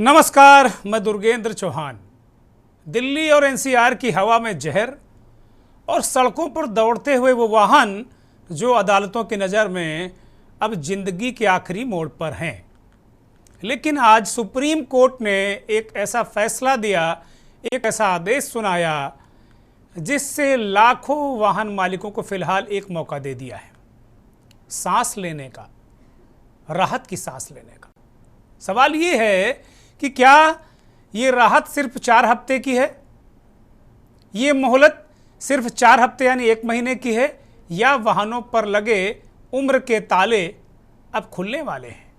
नमस्कार, मैं दुर्गेंद्र चौहान। दिल्ली और एनसीआर की हवा में जहर और सड़कों पर दौड़ते हुए वो वाहन जो अदालतों की नज़र में अब जिंदगी के आखिरी मोड़ पर हैं। लेकिन आज सुप्रीम कोर्ट ने एक ऐसा फैसला दिया, एक ऐसा आदेश सुनाया जिससे लाखों वाहन मालिकों को फिलहाल एक मौका दे दिया है सांस लेने का, राहत की सांस लेने का। सवाल ये है कि क्या ये राहत सिर्फ 4 हफ्ते की है, ये मोहलत सिर्फ 4 हफ्ते यानी 1 महीने की है, या वाहनों पर लगे उम्र के ताले अब खुलने वाले हैं।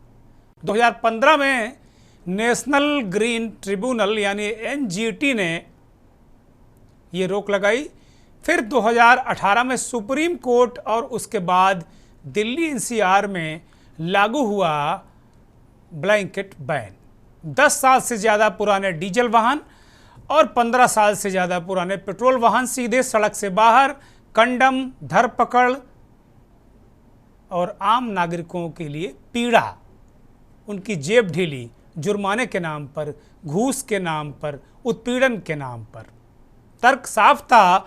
2015 में नेशनल ग्रीन ट्रिब्यूनल यानी एनजीटी ने ये रोक लगाई। फिर 2018 में सुप्रीम कोर्ट और उसके बाद दिल्ली एनसीआर में लागू हुआ ब्लैंकेट बैन। 10 साल से ज़्यादा पुराने डीजल वाहन और 15 साल से ज़्यादा पुराने पेट्रोल वाहन सीधे सड़क से बाहर, कंडम, धरपकड़ और आम नागरिकों के लिए पीड़ा, उनकी जेब ढीली, जुर्माने के नाम पर, घूस के नाम पर, उत्पीड़न के नाम पर। तर्क साफ था,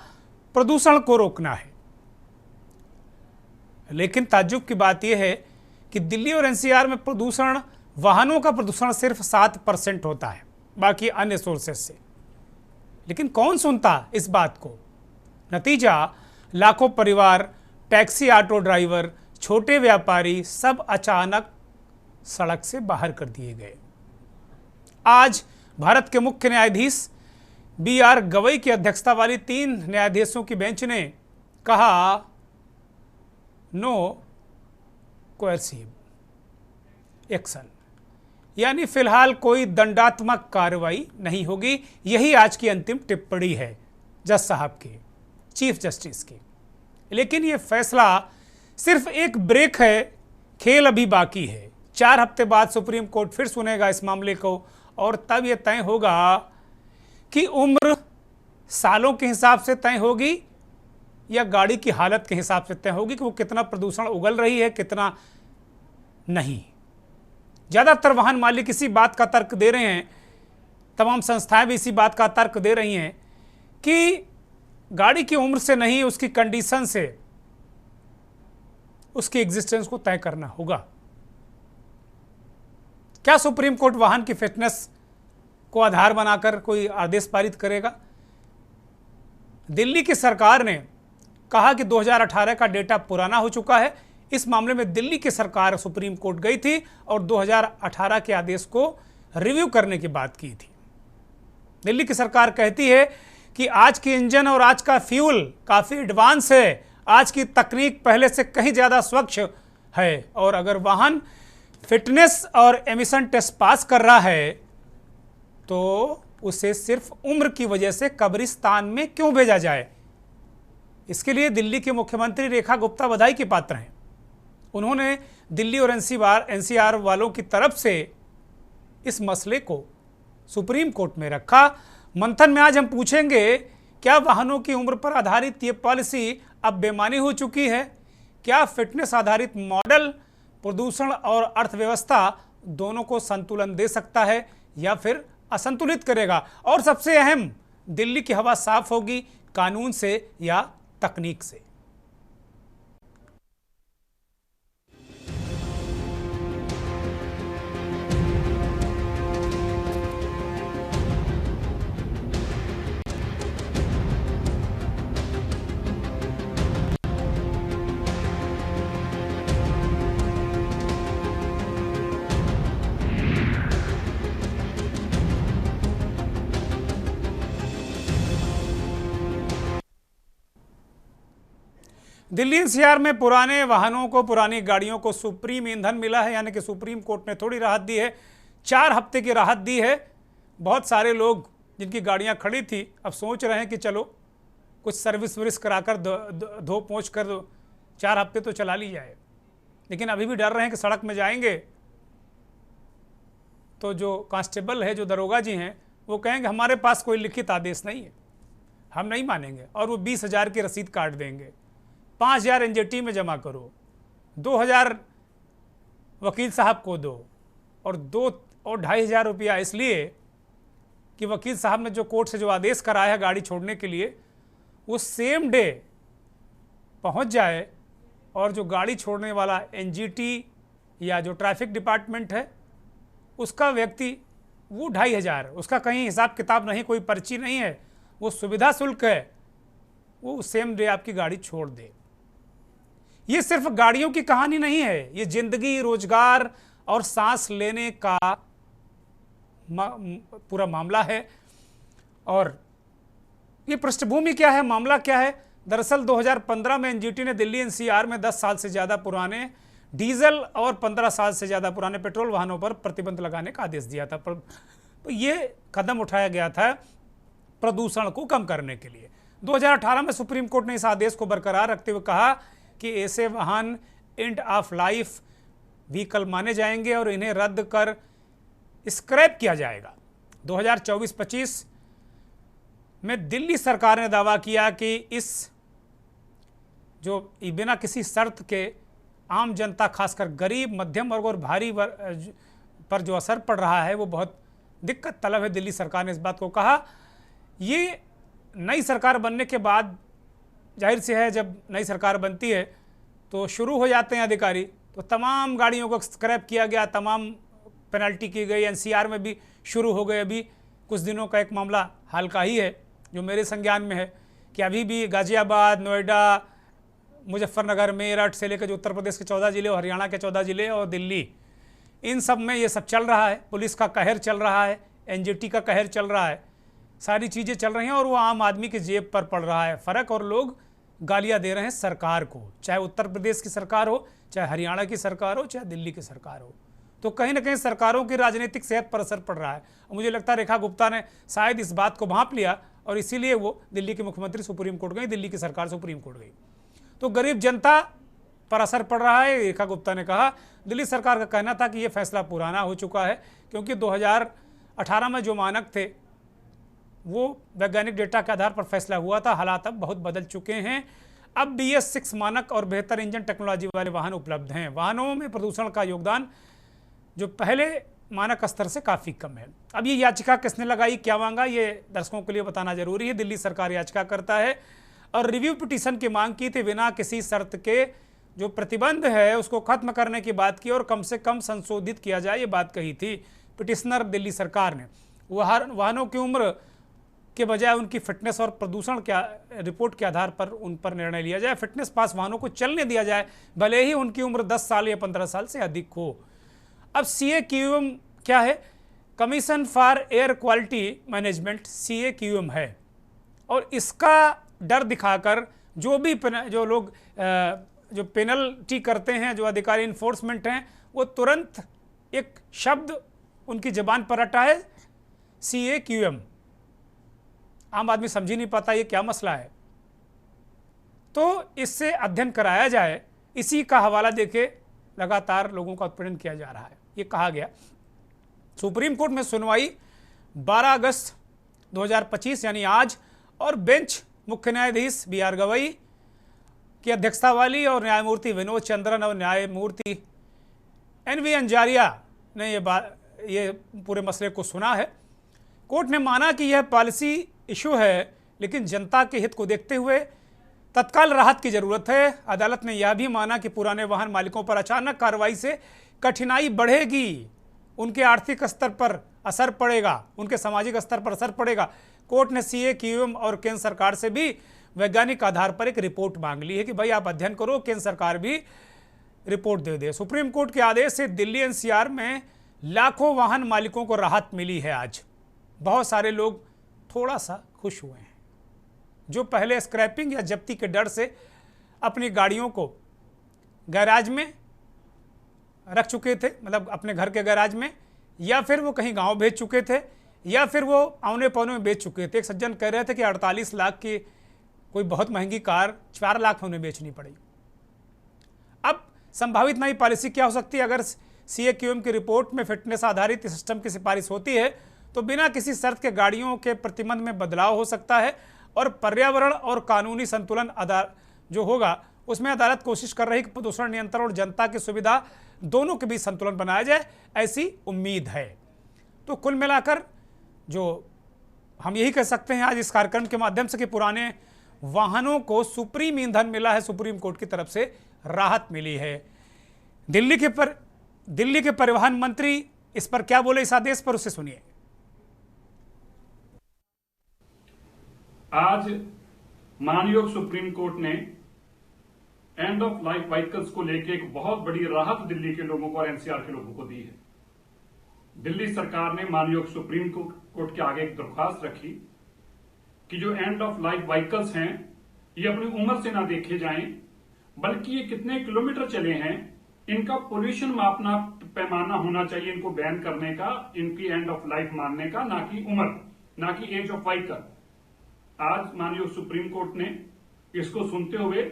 प्रदूषण को रोकना है। लेकिन ताज्जुब की बात यह है कि दिल्ली और एनसीआर में प्रदूषण, वाहनों का प्रदूषण सिर्फ 7% होता है, बाकी अन्य सोर्सेस से। लेकिन कौन सुनता इस बात को? नतीजा, लाखों परिवार, टैक्सी ऑटो ड्राइवर, छोटे व्यापारी सब अचानक सड़क से बाहर कर दिए गए। आज भारत के मुख्य न्यायाधीश BR गवई की अध्यक्षता वाली 3 न्यायाधीशों की बेंच ने कहा, नो कोएर्सिव एक्शन, यानी फिलहाल कोई दंडात्मक कार्रवाई नहीं होगी। यही आज की अंतिम टिप्पणी है जज साहब की, चीफ जस्टिस की। लेकिन यह फैसला सिर्फ एक ब्रेक है, खेल अभी बाकी है। 4 हफ्ते बाद सुप्रीम कोर्ट फिर सुनेगा इस मामले को और तब यह तय होगा कि उम्र सालों के हिसाब से तय होगी या गाड़ी की हालत के हिसाब से तय होगी कि वो कितना प्रदूषण उगल रही है, कितना नहीं। ज़्यादातर वाहन मालिक इसी बात का तर्क दे रहे हैं, तमाम संस्थाएं भी इसी बात का तर्क दे रही हैं कि गाड़ी की उम्र से नहीं, उसकी कंडीशन से उसकी एग्जिस्टेंस को तय करना होगा। क्या सुप्रीम कोर्ट वाहन की फिटनेस को आधार बनाकर कोई आदेश पारित करेगा? दिल्ली की सरकार ने कहा कि 2018 का डेटा पुराना हो चुका है। इस मामले में दिल्ली की सरकार सुप्रीम कोर्ट गई थी और 2018 के आदेश को रिव्यू करने की बात की थी। दिल्ली की सरकार कहती है कि आज की इंजन और आज का फ्यूल काफ़ी एडवांस है, आज की तकनीक पहले से कहीं ज़्यादा स्वच्छ है, और अगर वाहन फिटनेस और एमिशन टेस्ट पास कर रहा है तो उसे सिर्फ उम्र की वजह से कब्रिस्तान में क्यों भेजा जाए? इसके लिए दिल्ली के मुख्यमंत्री रेखा गुप्ता बधाई के पात्र हैं। उन्होंने दिल्ली और एनसीआर वालों की तरफ से इस मसले को सुप्रीम कोर्ट में रखा। मंथन में आज हम पूछेंगे, क्या वाहनों की उम्र पर आधारित ये पॉलिसी अब बेमानी हो चुकी है? क्या फिटनेस आधारित मॉडल प्रदूषण और अर्थव्यवस्था दोनों को संतुलन दे सकता है या फिर असंतुलित करेगा? और सबसे अहम, दिल्ली की हवा साफ होगी कानून से या तकनीक से? दिल्ली एनसीआर में पुराने वाहनों को, पुरानी गाड़ियों को सुप्रीम ईंधन मिला है, यानी कि सुप्रीम कोर्ट ने थोड़ी राहत दी है, 4 हफ्ते की राहत दी है। बहुत सारे लोग जिनकी गाड़ियां खड़ी थी अब सोच रहे हैं कि चलो कुछ सर्विस वर्विस कराकर धो पोंछ कर 4 हफ्ते तो चला ली जाए। लेकिन अभी भी डर रहे हैं कि सड़क में जाएंगे तो जो कांस्टेबल है, जो दरोगा जी हैं, वो कहेंगे हमारे पास कोई लिखित आदेश नहीं है, हम नहीं मानेंगे, और वो 20,000 की रसीद काट देंगे। 5,000 एनजीटी में जमा करो, 2,000 वकील साहब को दो और 2 और 2,500 रुपया इसलिए कि वकील साहब ने जो कोर्ट से जो आदेश कराया है गाड़ी छोड़ने के लिए वो सेम डे पहुंच जाए और जो गाड़ी छोड़ने वाला एनजीटी या जो ट्रैफिक डिपार्टमेंट है उसका व्यक्ति वो 2,500, उसका कहीं हिसाब किताब नहीं, कोई पर्ची नहीं है, वो सुविधा शुल्क है, वो सेम डे आपकी गाड़ी छोड़ दे। ये सिर्फ गाड़ियों की कहानी नहीं है, ये जिंदगी, रोजगार और सांस लेने का पूरा मामला है। और ये पृष्ठभूमि क्या है, मामला क्या है? दरअसल 2015 में एनजीटी ने दिल्ली एनसीआर में 10 साल से ज़्यादा पुराने डीजल और 15 साल से ज़्यादा पुराने पेट्रोल वाहनों पर प्रतिबंध लगाने का आदेश दिया था। तो ये कदम उठाया गया था प्रदूषण को कम करने के लिए। 2018 में सुप्रीम कोर्ट ने इस आदेश को बरकरार रखते हुए कहा कि ऐसे वाहन एंड ऑफ लाइफ व्हीकल माने जाएंगे और इन्हें रद्द कर स्क्रैप किया जाएगा। 2024-25 में दिल्ली सरकार ने दावा किया कि इस जो बिना किसी शर्त के आम जनता, खासकर गरीब, मध्यम वर्ग और भारी वर्ग पर जो असर पड़ रहा है वो बहुत दिक्कत तलब है। दिल्ली सरकार ने इस बात को कहा। ये नई सरकार बनने के बाद जाहिर से है, जब नई सरकार बनती है तो शुरू हो जाते हैं अधिकारी, तो तमाम गाड़ियों को स्क्रैप किया गया, तमाम पेनल्टी की गई। एनसीआर में भी शुरू हो गए। अभी कुछ दिनों का एक मामला हाल का ही है जो मेरे संज्ञान में है कि अभी भी गाजियाबाद, नोएडा, मुजफ्फरनगर, मेरठ से लेकर जो उत्तर प्रदेश के 14 जिले और हरियाणा के 14 जिले और दिल्ली, इन सब में ये सब चल रहा है। पुलिस का कहर चल रहा है, एनजीटी का कहर चल रहा है, सारी चीज़ें चल रही हैं और वो आम आदमी की जेब पर पड़ रहा है फ़र्क। और लोग गालियाँ दे रहे हैं सरकार को, चाहे उत्तर प्रदेश की सरकार हो, चाहे हरियाणा की सरकार हो, चाहे दिल्ली की सरकार हो। तो कहीं ना कहीं सरकारों की राजनीतिक सेहत पर असर पड़ रहा है। और मुझे लगता है रेखा गुप्ता ने शायद इस बात को भांप लिया और इसीलिए वो दिल्ली के मुख्यमंत्री सुप्रीम कोर्ट गई, दिल्ली की सरकार सुप्रीम कोर्ट गई। तो गरीब जनता पर असर पड़ रहा है। रेखा गुप्ता ने कहा, दिल्ली सरकार का कहना था कि ये फैसला पुराना हो चुका है क्योंकि 2018 में जो मानक थे वो वैज्ञानिक डेटा के आधार पर फैसला हुआ था। हालात अब बहुत बदल चुके हैं। अब BS6 मानक और बेहतर इंजन टेक्नोलॉजी वाले वाहन उपलब्ध हैं। वाहनों में प्रदूषण का योगदान जो पहले मानक स्तर से काफ़ी कम है। अब ये याचिका किसने लगाई, क्या मांगा, ये दर्शकों के लिए बताना जरूरी है। दिल्ली सरकार याचिका करता है और रिव्यू पिटीशन की मांग की थी। बिना किसी शर्त के जो प्रतिबंध है उसको खत्म करने की बात की और कम से कम संशोधित किया जाए, ये बात कही थी पिटिशनर दिल्ली सरकार ने। वाहनों की उम्र के बजाय उनकी फिटनेस और प्रदूषण क्या रिपोर्ट के आधार पर उन पर निर्णय लिया जाए। फिटनेस पास वाहनों को चलने दिया जाए भले ही उनकी उम्र 10 साल या 15 साल से अधिक हो। अब CAQM क्या है? Commission for air quality management CAQM है और इसका डर दिखाकर जो लोग जो पेनल्टी करते हैं, जो अधिकारी इन्फोर्समेंट हैं, वो तुरंत एक शब्द उनकी जबान पर रटा है CAQM। आम आदमी समझ ही नहीं पाता ये क्या मसला है। तो इससे अध्ययन कराया जाए, इसी का हवाला देके लगातार लोगों का उत्पीड़न किया जा रहा है, ये कहा गया। सुप्रीम कोर्ट में सुनवाई 12 अगस्त 2025 यानी आज, और बेंच मुख्य न्यायाधीश BR गवई की अध्यक्षता वाली और न्यायमूर्ति विनोद चंद्रन और न्यायमूर्ति NV अंजारिया ने ये पूरे मसले को सुना है। कोर्ट ने माना कि यह पॉलिसी इशू है लेकिन जनता के हित को देखते हुए तत्काल राहत की जरूरत है। अदालत ने यह भी माना कि पुराने वाहन मालिकों पर अचानक कार्रवाई से कठिनाई बढ़ेगी, उनके आर्थिक स्तर पर असर पड़ेगा, उनके सामाजिक स्तर पर असर पड़ेगा। कोर्ट ने CAQM और केंद्र सरकार से भी वैज्ञानिक आधार पर एक रिपोर्ट मांग ली है कि भाई आप अध्ययन करो, केंद्र सरकार भी रिपोर्ट दे दे। सुप्रीम कोर्ट के आदेश से दिल्ली NCR में लाखों वाहन मालिकों को राहत मिली है। आज बहुत सारे लोग थोड़ा सा खुश हुए हैं जो पहले स्क्रैपिंग या जब्ती के डर से अपनी गाड़ियों को गैराज में रख चुके थे, मतलब अपने घर के गैराज में, या फिर वो कहीं गांव भेज चुके थे, या फिर वो औने पौने में बेच चुके थे। एक सज्जन कह रहे थे कि 48 लाख की कोई बहुत महंगी कार 4 लाख में उन्हें बेचनी पड़ी। अब संभावित नई पॉलिसी क्या हो सकती है? अगर CAQM की रिपोर्ट में फिटनेस आधारित सिस्टम की सिफारिश होती है तो बिना किसी शर्त के गाड़ियों के प्रतिबंध में बदलाव हो सकता है और पर्यावरण और कानूनी संतुलन जो होगा उसमें अदालत कोशिश कर रही है कि प्रदूषण नियंत्रण और जनता की सुविधा दोनों के बीच संतुलन बनाया जाए, ऐसी उम्मीद है। तो कुल मिलाकर जो हम यही कह सकते हैं आज इस कार्यक्रम के माध्यम से कि पुराने वाहनों को सुप्रीम ईंधन मिला है, सुप्रीम कोर्ट की तरफ से राहत मिली है। दिल्ली के परिवहन मंत्री इस पर क्या बोले, इस आदेश पर, उसे सुनिए। आज माननीय सुप्रीम कोर्ट ने एंड ऑफ लाइफ व्हीकल्स को लेकर एक बहुत बड़ी राहत दिल्ली के लोगों को और एनसीआर के लोगों को दी है। दिल्ली सरकार ने माननीय सुप्रीम कोर्ट के आगे एक दरख्वास्त रखी कि जो एंड ऑफ लाइफ व्हीकल्स हैं ये अपनी उम्र से ना देखे जाएं, बल्कि ये कितने किलोमीटर चले हैं इनका पोल्यूशन मापना पैमाना होना चाहिए, इनको बैन करने का, इनकी एंड ऑफ लाइफ मानने का, ना कि उम्र, ना कि एज ऑफ व्हीकल। आज माननीय सुप्रीम कोर्ट ने इसको सुनते हुए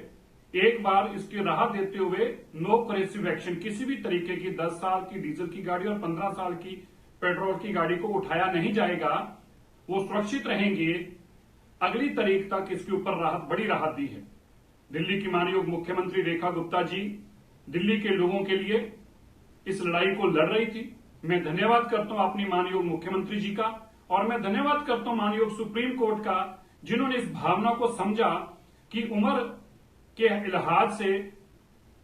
एक बार इसकी राहत देते हुए नो करेसिव एक्शन, किसी भी तरीके की 10 साल की डीजल की गाड़ी और 15 साल की पेट्रोल की गाड़ी को उठाया नहीं जाएगा, वो सुरक्षित रहेंगे, अगली तारीख तक इसके ऊपर राहत, बड़ी राहत दी है। दिल्ली की माननीय मुख्यमंत्री रेखा गुप्ता जी दिल्ली के लोगों के लिए इस लड़ाई को लड़ रही थी। मैं धन्यवाद करता हूं अपनी माननीय मुख्यमंत्री जी का, और मैं धन्यवाद करता हूं माननीय सुप्रीम कोर्ट का, जिन्होंने इस भावना को समझा कि उम्र के लिहाज से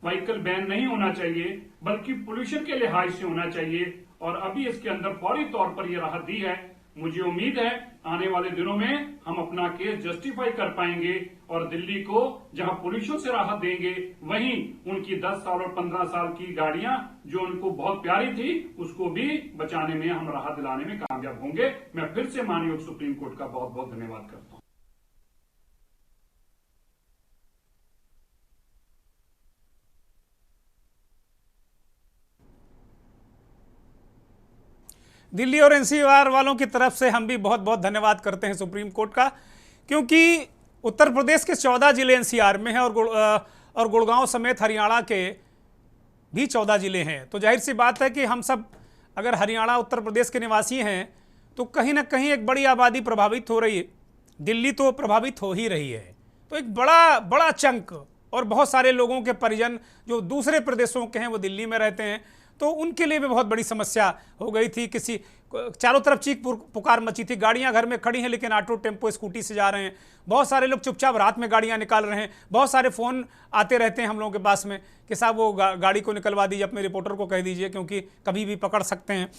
व्हीकल बैन नहीं होना चाहिए, बल्कि पोल्यूशन के लिहाज से होना चाहिए, और अभी इसके अंदर फौरी तौर पर यह राहत दी है। मुझे उम्मीद है आने वाले दिनों में हम अपना केस जस्टिफाई कर पाएंगे और दिल्ली को जहां पोल्यूशन से राहत देंगे, वहीं उनकी 10 साल और 15 साल की गाड़ियां जो उनको बहुत प्यारी थी उसको भी बचाने में हम राहत दिलाने में कामयाब होंगे। मैं फिर से माननीय सुप्रीम कोर्ट का बहुत बहुत धन्यवाद करता हूं। दिल्ली और एनसीआर वालों की तरफ से हम भी बहुत बहुत धन्यवाद करते हैं सुप्रीम कोर्ट का, क्योंकि उत्तर प्रदेश के 14 जिले एनसीआर में हैं और गुड़गांव समेत हरियाणा के भी 14 जिले हैं। तो जाहिर सी बात है कि हम सब अगर हरियाणा उत्तर प्रदेश के निवासी हैं तो कहीं ना कहीं एक बड़ी आबादी प्रभावित हो रही है। दिल्ली तो प्रभावित हो ही रही है, तो एक बड़ा बड़ा चंक और बहुत सारे लोगों के परिजन जो दूसरे प्रदेशों के हैं वो दिल्ली में रहते हैं, तो उनके लिए भी बहुत बड़ी समस्या हो गई थी। चारों तरफ चीख पुकार मची थी, गाड़ियां घर में खड़ी हैं लेकिन ऑटो टेम्पो स्कूटी से जा रहे हैं, बहुत सारे लोग चुपचाप रात में गाड़ियां निकाल रहे हैं, बहुत सारे फ़ोन आते रहते हैं हम लोगों के पास में कि साहब वो गाड़ी को निकलवा दीजिए, अपने रिपोर्टर को कह दीजिए क्योंकि कभी भी पकड़ सकते हैं।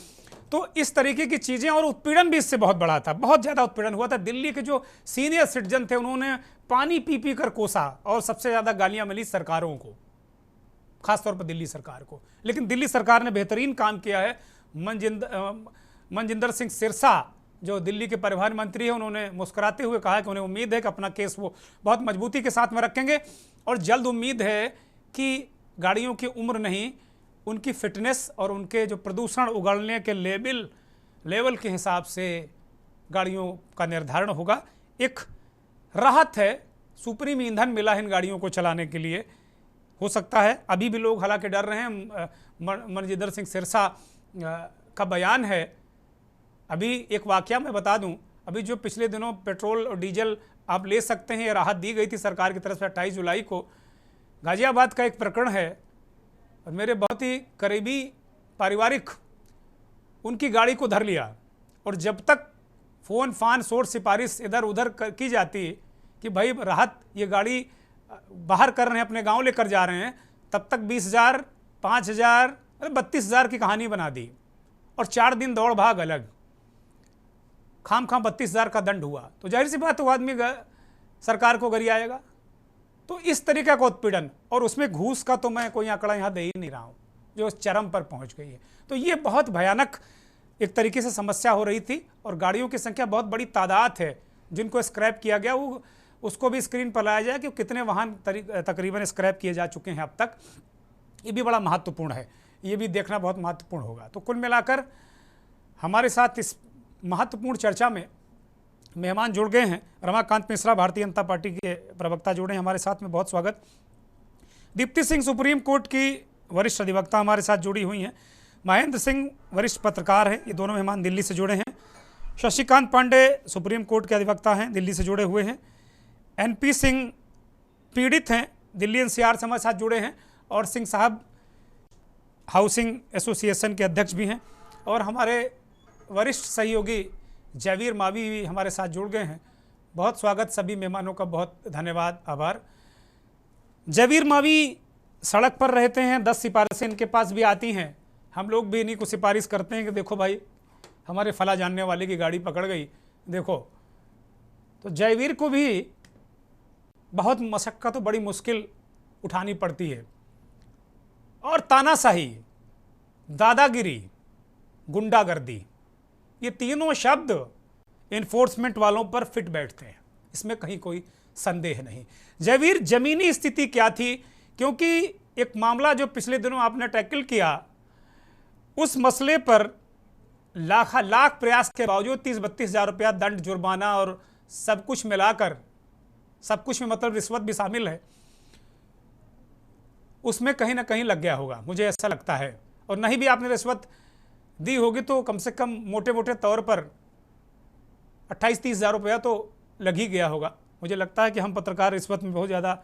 तो इस तरीके की चीज़ें, और उत्पीड़न भी इससे बहुत बड़ा था, बहुत ज़्यादा उत्पीड़न हुआ था। दिल्ली के जो सीनियर सिटीजन थे उन्होंने पानी पी पी कर कोसा, और सबसे ज़्यादा गालियाँ मिली सरकारों को, खासतौर पर दिल्ली सरकार को। लेकिन दिल्ली सरकार ने बेहतरीन काम किया है। मनजिंदर सिंह सिरसा जो दिल्ली के परिवहन मंत्री हैं, उन्होंने मुस्कुराते हुए कहा कि उन्हें उम्मीद है कि अपना केस वो बहुत मजबूती के साथ में रखेंगे, और जल्द उम्मीद है कि गाड़ियों की उम्र नहीं, उनकी फिटनेस और उनके जो प्रदूषण उगलने के लेवल के हिसाब से गाड़ियों का निर्धारण होगा। एक राहत है, सुप्रीम ईंधन मिला है इन गाड़ियों को चलाने के लिए। हो सकता है अभी भी लोग हालांकि डर रहे हैं। मनजिंदर सिंह सिरसा का बयान है। अभी एक वाकया मैं बता दूं, अभी जो पिछले दिनों पेट्रोल और डीजल आप ले सकते हैं, ये राहत दी गई थी सरकार की तरफ से 28 जुलाई को। गाजियाबाद का एक प्रकरण है, और मेरे बहुत ही करीबी पारिवारिक उनकी गाड़ी को धर लिया, और जब तक फ़ोन फान शोर सिफारिश इधर उधर की जाती कि भाई राहत, ये गाड़ी बाहर कर रहे हैं, अपने गांव लेकर जा रहे हैं, तब तक 20,000, 5,000, 32,000 की कहानी बना दी, और 4 दिन दौड़ भाग अलग, खाम 32,000 का दंड हुआ। तो जाहिर सी बात वो आदमी सरकार को गरियाएगा। तो इस तरीके का उत्पीड़न, और उसमें घूस का तो मैं कोई आंकड़ा यहाँ दे ही नहीं रहा हूँ, जो चरम पर पहुँच गई है। तो ये बहुत भयानक एक तरीके से समस्या हो रही थी, और गाड़ियों की संख्या बहुत बड़ी तादाद है जिनको स्क्रैप किया गया। वो उसको भी स्क्रीन पर लाया जाए कि कितने वाहन तकरीबन स्क्रैप किए जा चुके हैं अब तक। ये भी बड़ा महत्वपूर्ण है, ये भी देखना बहुत महत्वपूर्ण होगा। तो कुल मिलाकर हमारे साथ इस महत्वपूर्ण चर्चा में मेहमान जुड़ गए हैं। रमाकांत मिश्रा, भारतीय जनता पार्टी के प्रवक्ता, जुड़े हैं हमारे साथ में, बहुत स्वागत। दीप्ति सिंह, सुप्रीम कोर्ट की वरिष्ठ अधिवक्ता, हमारे साथ जुड़ी हुई हैं। महेंद्र सिंह, वरिष्ठ पत्रकार हैं, ये दोनों मेहमान दिल्ली से जुड़े हैं। शशिकांत पांडे, सुप्रीम कोर्ट के अधिवक्ता हैं, दिल्ली से जुड़े हुए हैं। एनपी सिंह पीड़ित हैं, दिल्ली एनसीआर से हमारे साथ जुड़े हैं, और सिंह साहब हाउसिंग एसोसिएशन के अध्यक्ष भी हैं। और हमारे वरिष्ठ सहयोगी जयवीर मावी भी हमारे साथ जुड़ गए हैं। बहुत स्वागत, सभी मेहमानों का बहुत धन्यवाद, आभार। जयवीर मावी सड़क पर रहते हैं, 10 सिफारिशें इनके पास भी आती हैं। हम लोग भी इन्हीं को सिफारिश करते हैं कि देखो भाई हमारे फला जानने वाले की गाड़ी पकड़ गई, देखो। तो जयवीर को भी बहुत मशक्क़त तो बड़ी मुश्किल उठानी पड़ती है, और तानाशाही, दादागिरी, गुंडागर्दी, ये तीनों शब्द इन्फोर्समेंट वालों पर फिट बैठते हैं, इसमें कहीं कोई संदेह नहीं। जयवीर, जमीनी स्थिति क्या थी? क्योंकि एक मामला जो पिछले दिनों आपने टैकल किया, उस मसले पर लाख प्रयास के बावजूद 30-32 हज़ार रुपया दंड, जुर्माना और सब कुछ मिलाकर, सब कुछ में मतलब रिश्वत भी शामिल है, उसमें कहीं ना कहीं लग गया होगा, मुझे ऐसा लगता है। और नहीं भी आपने रिश्वत दी होगी तो कम से कम मोटे मोटे तौर पर 28-30 हज़ार रुपया तो लग ही गया होगा। मुझे लगता है कि हम पत्रकार रिश्वत में बहुत ज़्यादा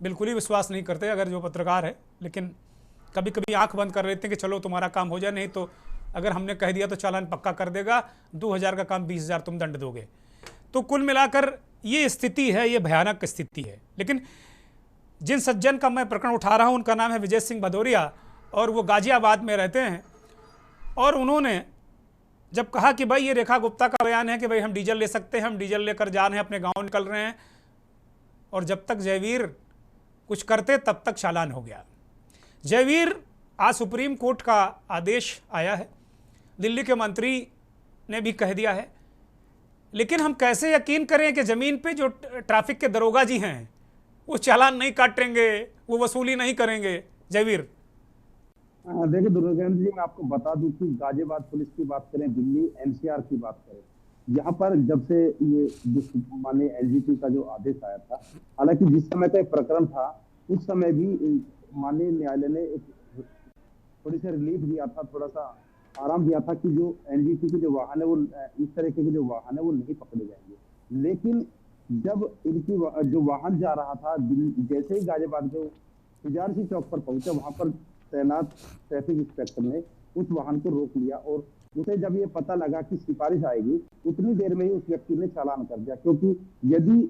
बिल्कुल ही विश्वास नहीं करते, अगर जो पत्रकार है, लेकिन कभी कभी आंख बंद कर लेते हैं कि चलो तुम्हारा काम हो जाए, नहीं तो अगर हमने कह दिया तो चालान पक्का कर देगा, 2,000 का काम 20,000 तुम दंड दोगे। तो कुल मिलाकर ये स्थिति है, ये भयानक स्थिति है। लेकिन जिन सज्जन का मैं प्रकरण उठा रहा हूँ उनका नाम है विजय सिंह भदौरिया, और वो गाजियाबाद में रहते हैं। और उन्होंने जब कहा कि भाई ये रेखा गुप्ता का बयान है कि भाई हम डीजल ले सकते हैं, हम डीजल लेकर जा रहे हैं, अपने गांव निकल रहे हैं, और जब तक जयवीर कुछ करते तब तक चालान हो गया। जयवीर, आज सुप्रीम कोर्ट का आदेश आया है, दिल्ली के मंत्री ने भी कह दिया है, लेकिन हम कैसे यकीन करें कि ज़मीन पे जो ट्रैफिक के दरोगा जी हैं वो चालान नहीं काटेंगे, वो वसूली नहीं करेंगे? जयवीर, देखिए दुर्गेंद्र जी, मैं आपको बता दूं कि गाजियाबाद पुलिस की बात करें, दिल्ली एनसीआर की बात करें, यहाँ पर जब से ये माननीय एलजीपी का जो आदेश आया था, हालांकि जिस समय का प्रकरण था उस समय भी माननीय न्यायालय ने एक थोड़ी सी रिलीफ दिया था, थोड़ा सा आराम दिया था कि जो एनजीपी के जो वाहन है वो इस तरीके के जो वाहन है वो नहीं पकड़े जाएंगे। लेकिन जब इनकी जो वाहन जा रहा था, जैसे ही गाजियाबाद के पुजारसी चौक पर पहुंचा, वहां पर तैनात ट्रैफिक इंस्पेक्टर ने उस वाहन को रोक लिया, और उसे जब ये पता लगा कि सिफारिश आएगी, उतनी देर में ही उस व्यक्ति ने चालान कर दिया। क्योंकि यदि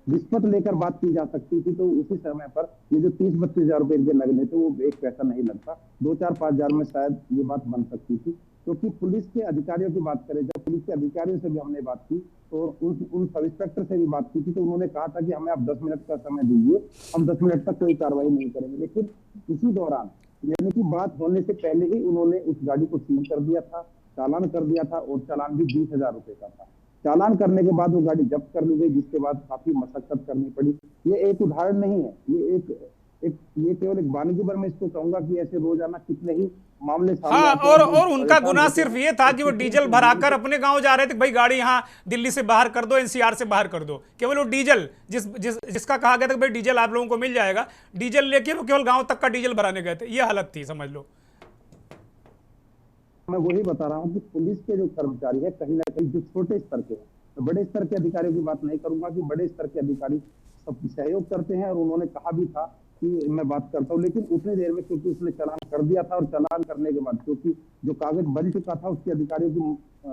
रिश्वत लेकर बात की जा सकती थी तो उसी समय पर ये जो 30-32 हज़ार रुपए इनके लगने थे वो एक पैसा नहीं लगता, 2-4-5 हज़ार में शायद ये बात बन सकती थी। क्योंकि पुलिस के अधिकारियों की बात करें, जब पुलिस के अधिकारियों से भी हमने बात की तो उन सब इंस्पेक्टर से भी बात की थी, तो उन्होंने कहा था कि हमें आप 10 मिनट का समय दीजिए, हम 10 मिनट तक कोई कार्रवाई नहीं करेंगे। लेकिन इसी दौरान, यानी कि बात होने से पहले ही उन्होंने उस गाड़ी को सील कर दिया था, चालान कर दिया था, और चालान भी 20 हज़ार रुपए का था। चालान करने के बाद वो गाड़ी जब्त कर ली गई, जिसके बाद काफी मशक्कत करनी पड़ी। ये एक उदाहरण नहीं है, ये केवल एक वानिकी पर मैं इसको कहूंगा कि ऐसे रोजाना कितने ही मामले सामने आते हैं। और उनका गुनाह सिर्फ ये था कि वो डीजल भराकर अपने गांव जा रहे थे, भाई गाड़ी यहाँ दिल्ली से बाहर कर दो, एनसीआर से बाहर कर दो। केवल वो डीजल जिसका कहा गया था भाई डीजल आप लोगों को मिल जाएगा, डीजल लेके वो केवल गांव तक का डीजल भराने गए थे, ये हालत थी, समझ लो। मैं वही बता रहा हूँ कि पुलिस के जो कर्मचारी है, कहीं ना कहीं जो छोटे स्तर के हैं, तो बड़े स्तर के अधिकारियों की बात नहीं करूंगा कि बड़े स्तर के अधिकारी सब सहयोग करते हैं, और उन्होंने कहा भी था कि मैं बात करता हूँ, लेकिन उतनी देर में क्योंकि उसने चालान कर दिया था, और चालान करने के बाद क्योंकि जो कागज बन चुका था, उसके अधिकारियों की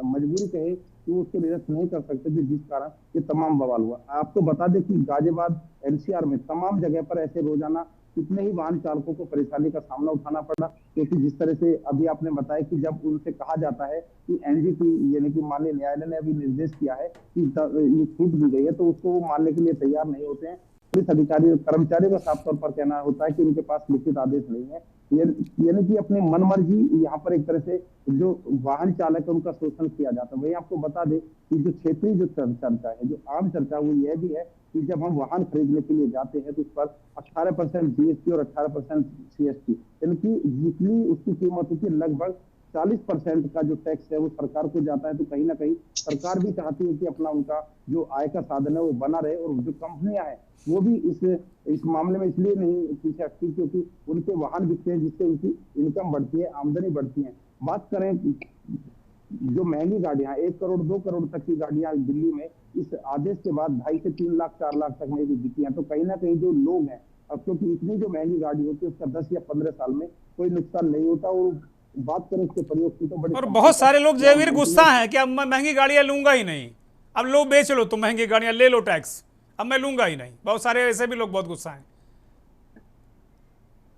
मजबूरी कहे कि वो उसको निरस्त नहीं कर सकते थे, जिस कारण ये तमाम बवाल हुआ। आपको बता दें कि गाजियाबाद एनसीआर में तमाम जगह पर ऐसे रोजाना कितने ही वाहन चालकों को परेशानी का सामना उठाना पड़ा। क्योंकि जिस तरह से अभी आपने बताया कि जब उनसे कहा जाता है कि एनजीटी यानी कि माननीय न्यायालय ने अभी निर्देश किया है कि ये छूट दी गई है, तो उसको वो मानने के लिए तैयार नहीं होते हैं। पुलिस अधिकारी कर्मचारियों का साफ तौर पर कहना होता है कि उनके पास लिखित आदेश नहीं है, यानी कि अपनी मनमर्जी यहाँ पर एक तरह से जो वाहन चालक है उनका शोषण किया जाता है। वही आपको बता दें कि जो क्षेत्रीय जो चर्चा है, जो आम चर्चा, वो यह भी है कि जब हम वाहन खरीदने के लिए जाते हैं तो उस पर 18% जीएसटी और 18% सीएसटी, यानी कि जितनी उसकी कीमत होती है लगभग 40% का जो टैक्स है वो सरकार को जाता है। तो कहीं ना कहीं सरकार भी चाहती है कि अपना उनका जो आय का साधन है वो बना रहे, और जो कंपनियां हैं वो भी इस मामले में इसलिए नहीं पीछे हटती क्योंकि उनके वाहन बिकते हैं, जिससे उनकी इनकम बढ़ती है, आमदनी बढ़ती है। बात करें जो महंगी गाड़ियां, 1 करोड़ 2 करोड़ तक की गाड़ियां दिल्ली में इस आदेश के बाद 2.5 से 3 लाख 4 लाख तक में भी बिकी हैं। तो कहीं ना कहीं जो लोग हैं, अब क्योंकि इतनी जो महंगी गाड़ी होती है उसका 10 या 15 साल में कोई नुकसान नहीं होता, और बात करें उसके प्रयोग की तो बड़ी और बहुत सारे लोग जयवीर गुस्सा हैं कि अब मैं महंगी गाड़ियां लूंगा ही नहीं, अब लो बेच लो तुम महंगी गाड़ियां ले लो टैक्स, अब मैं लूंगा ही नहीं। बहुत सारे ऐसे भी लोग बहुत गुस्सा हैं।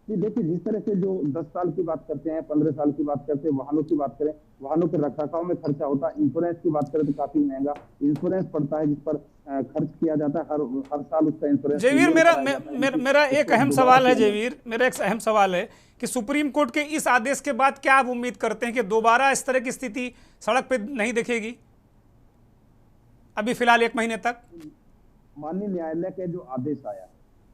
देखिए जिस तरह से जो 10 साल की बात करते हैं, 15 साल की बात करते हैं, वाहनों की बात करें, वाहनों के रखरखाव में खर्चा होता है। इंश्योरेंस की बात करें तो काफी महंगा इंश्योरेंस पड़ता है, जिस पर खर्च किया जाता है। हर हर साल उसका इंश्योरेंस जयवीर मेरा एक अहम सवाल है, जयवीर मेरा एक अहम सवाल है कि सुप्रीम कोर्ट के इस आदेश के बाद क्या आप उम्मीद करते हैं कि दोबारा इस तरह की स्थिति सड़क पे नहीं दिखेगी अभी फिलहाल 1 महीने तक? माननीय न्यायालय का जो आदेश आया,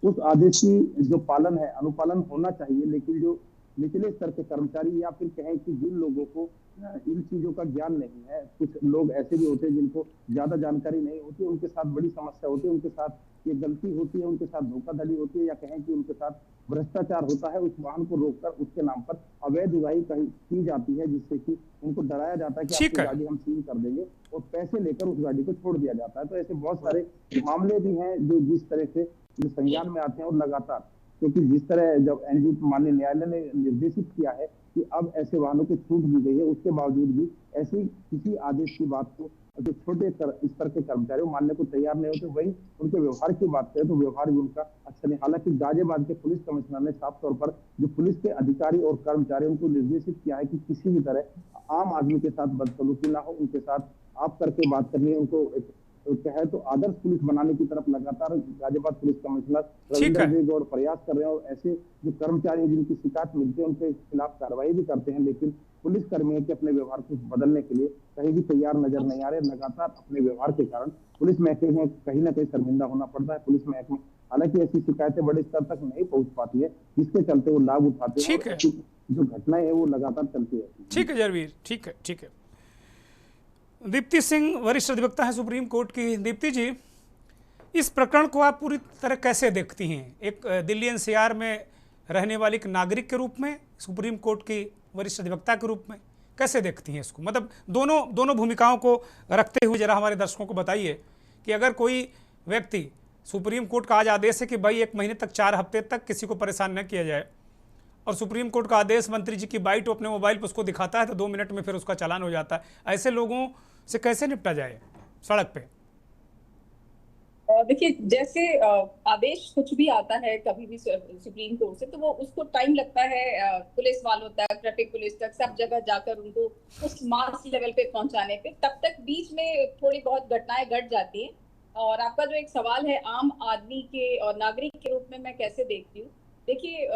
उस आदेश की जो पालन है, अनुपालन होना चाहिए। लेकिन जो निचले स्तर के कर्मचारी या फिर कहें कि जिन लोगों को इन चीजों का ज्ञान नहीं है, कुछ लोग ऐसे भी होते हैं जिनको ज्यादा जानकारी नहीं होती, उनके साथ बड़ी समस्या होती है, उनके साथ ये गलती होती है, उनके साथ धोखाधड़ी होती है, या कहें कि उनके साथ भ्रष्टाचार होता है। उस वाहन को रोककर उसके नाम पर अवैध उगाही की जाती है, जिससे कि उनको डराया जाता है कि आपकी गाड़ी हम सील कर देंगे, और पैसे लेकर उस गाड़ी को छोड़ दिया जाता है। तो ऐसे बहुत सारे मामले भी हैं जो जिस तरह से जो संज्ञान में आते हैं, और लगातार, क्योंकि जिस तरह जब एनजी माननीय न्यायालय ने निर्देशित किया है कि अब ऐसे वाहनों को छूट दी गई है, उसके बावजूद भी ऐसी किसी आदेश की बात को जो छोटे स्तर के कर्मचारी मानने को तैयार नहीं होते। वही उनके व्यवहार की बात करें तो व्यवहार भी उनका अच्छा नहीं। हालांकि गाजियाबाद के पुलिस कमिश्नर ने साफ तौर पर जो पुलिस के अधिकारी और कर्मचारी उनको निर्देशित किया है कि किसी भी तरह आम आदमी के साथ बदसलूकी ना हो, उनके साथ आप करके बात करनी है। उनको कहे तो आदर्श पुलिस बनाने की तरफ लगातार गाजियाबाद पुलिस कमिश्नर रविंद्र गौड़ प्रयास कर रहे हैं, और ऐसे जो कर्मचारी जिनकी शिकायत मिलती है उनके खिलाफ कार्रवाई भी करते हैं। लेकिन पुलिस कर्मियों के अपने व्यवहार को बदलने के लिए कहीं भी तैयार नजर नहीं आ रहे। लगातार अपने व्यवहार के कारण पुलिस महकमे में कहीं ना कहीं शर्मिंदा होना पड़ता है। पुलिस महकमे हालांकि ऐसी शिकायतें बड़े स्तर तक नहीं पहुंच पाती है, जिसके चलते वो लाभ उठाते हैं, और जो घटनाएं है वो लगातार चलती है। ठीक है जयवीर, ठीक है, ठीक है। दीप्ति सिंह वरिष्ठ अधिवक्ता है सुप्रीम कोर्ट की। दीप्ति जी, इस प्रकरण को आप पूरी तरह कैसे देखती हैं? एक दिल्ली एनसीआर में रहने वाली एक नागरिक के रूप में, सुप्रीम कोर्ट की वरिष्ठ अधिवक्ता के रूप में कैसे देखती हैं इसको? मतलब दोनों भूमिकाओं को रखते हुए जरा हमारे दर्शकों को बताइए कि अगर कोई व्यक्ति, सुप्रीम कोर्ट का आज आदेश है कि भाई 1 महीने तक 4 हफ्ते तक किसी को परेशान न किया जाए, और सुप्रीम कोर्ट का आदेश मंत्री जी की बाइट अपने मोबाइल पर उसको दिखाता है तो 2 मिनट में फिर उसका चालान हो जाता है, ऐसे लोगों से कैसे निपटा जाए सड़क पे? देखिए, जैसे आदेश कुछ भी आता है कभी भी सुप्रीम कोर्ट से, तो वो उसको टाइम लगता है पुलिस वालों तक, ट्रैफिक पुलिस तक, सब जगह जाकर उनको उस मास लेवल पे पहुंचाने पे। तब तक बीच में थोड़ी बहुत घटनाएं घट जाती हैं। और आपका जो एक सवाल है आम आदमी के और नागरिक के रूप में मैं कैसे देखती हूँ, देखिए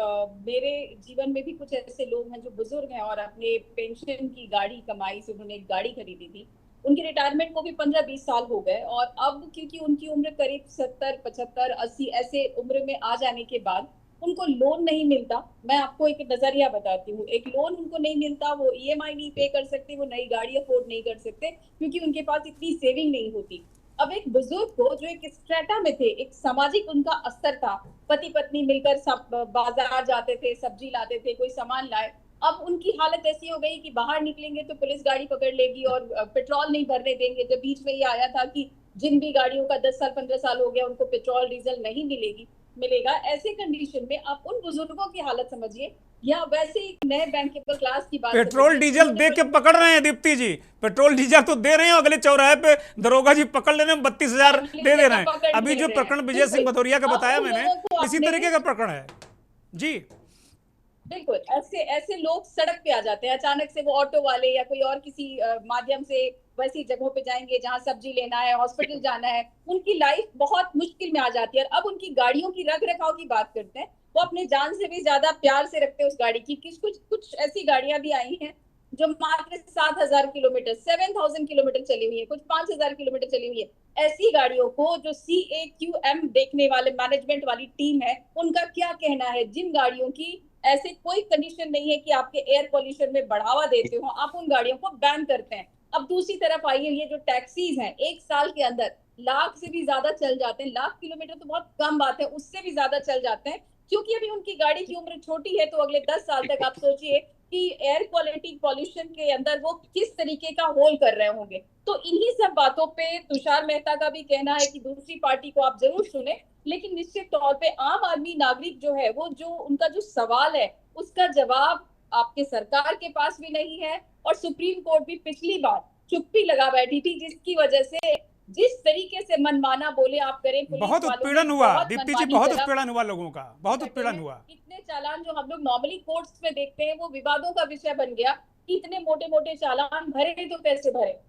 मेरे जीवन में भी कुछ ऐसे लोग हैं जो बुजुर्ग हैं और अपने पेंशन की गाड़ी कमाई से उन्होंने एक गाड़ी खरीदी थी। उनकी रिटायरमेंट को भी 15-20 साल हो गए, और अब क्योंकि उनकी उम्र करीब 70, 75, 80 ऐसे उम्र में आ जाने के बाद उनको लोन नहीं मिलता। मैं आपको एक नजरिया बताती हूँ, एक लोन उनको नहीं मिलता, वो ईएमआई नहीं पे कर सकते, वो नई गाड़ी अफोर्ड नहीं कर सकते क्योंकि उनके पास इतनी सेविंग नहीं होती। अब एक बुजुर्ग को जो एक स्ट्रेटा में थे, एक सामाजिक उनका स्तर था, पति पत्नी मिलकर सब बाजार जाते थे, सब्जी लाते थे, कोई सामान लाए, अब उनकी हालत ऐसी हो गई कि बाहर निकलेंगे तो पुलिस गाड़ी पकड़ लेगी और पेट्रोल नहीं भरने देंगे। जब बीच में ये आया था कि जिन भी गाड़ियों का 10 साल 15 साल हो गया उनको पेट्रोल डीजल नहीं मिलेगा, ऐसे कंडीशन में आप उन बुजुर्गों की हालत समझिए, या वैसे ही नए बैंकेबल क्लास की बात, पेट्रोल डीजल दे के पकड़ रहे हैं दीप्ति जी, पेट्रोल डीजल तो दे रहे हैं, अगले चौराहे पे दरोगा जी पकड़ ले रहे हैं, 32,000 दे रहे हैं। अभी जो प्रकरण विजय सिंह भदौरिया का बताया मैंने, इसी तरीके का प्रकरण है जी। बिल्कुल ऐसे लोग सड़क पे आ जाते हैं अचानक से, वो ऑटो वाले या कोई और किसी माध्यम से वैसी जगहों पे जाएंगे जहां सब्जी लेना है, हॉस्पिटल जाना है, उनकी लाइफ बहुत मुश्किल में आ जाती है। और अब उनकी गाड़ियों की रख रखाव की बात करते हैं, वो अपने जान से भी ज्यादा प्यार से रखते हैं उस गाड़ी की। कुछ ऐसी गाड़ियां भी आई हैं जो मात्र 7,000 किलोमीटर, 7,000 किलोमीटर चली हुई है, कुछ 5,000 किलोमीटर चली हुई है। ऐसी गाड़ियों को जो CAQM देखने वाले मैनेजमेंट वाली टीम है, उनका क्या कहना है? जिन गाड़ियों की ऐसे कोई कंडीशन नहीं है कि आपके एयर पॉल्यूशन में बढ़ावा देते हो, आप उन गाड़ियों को बैन करते हैं। अब दूसरी तरफ आइए, ये जो टैक्सीज हैं, 1 साल के अंदर लाख से भी ज्यादा चल जाते हैं, लाख किलोमीटर तो बहुत कम बात है, उससे भी ज्यादा चल जाते हैं, क्योंकि अभी उनकी गाड़ी की उम्र छोटी है। तो अगले 10 साल तक आप सोचिए कि एयर क्वालिटी पॉल्यूशन के अंदर वो किस तरीके का होल कर रहे होंगे। तो इन्हीं सब बातों पे तुषार मेहता का भी कहना है कि दूसरी पार्टी को आप जरूर सुने, लेकिन निश्चित तौर पे आम आदमी नागरिक जो है, वो जो उनका जो सवाल है उसका जवाब आपके सरकार के पास भी नहीं है, और सुप्रीम कोर्ट भी पिछली बार चुप्पी लगा बैठी थी, जिसकी वजह से जिस तरीके से मनमाना बोले आप करें, पुलिस बहुत वालों ने उत्पीड़न हुआ बहुत दीप्ति जी, मनमानी बहुत चला। उत्पीड़न हुआ लोगों का, बहुत उत्पीड़न हुआ। इतने चालान जो हम लोग नॉर्मली कोर्ट्स में देखते हैं वो विवादों का विषय बन गया कि इतने मोटे मोटे चालान भरे तो कैसे भरे।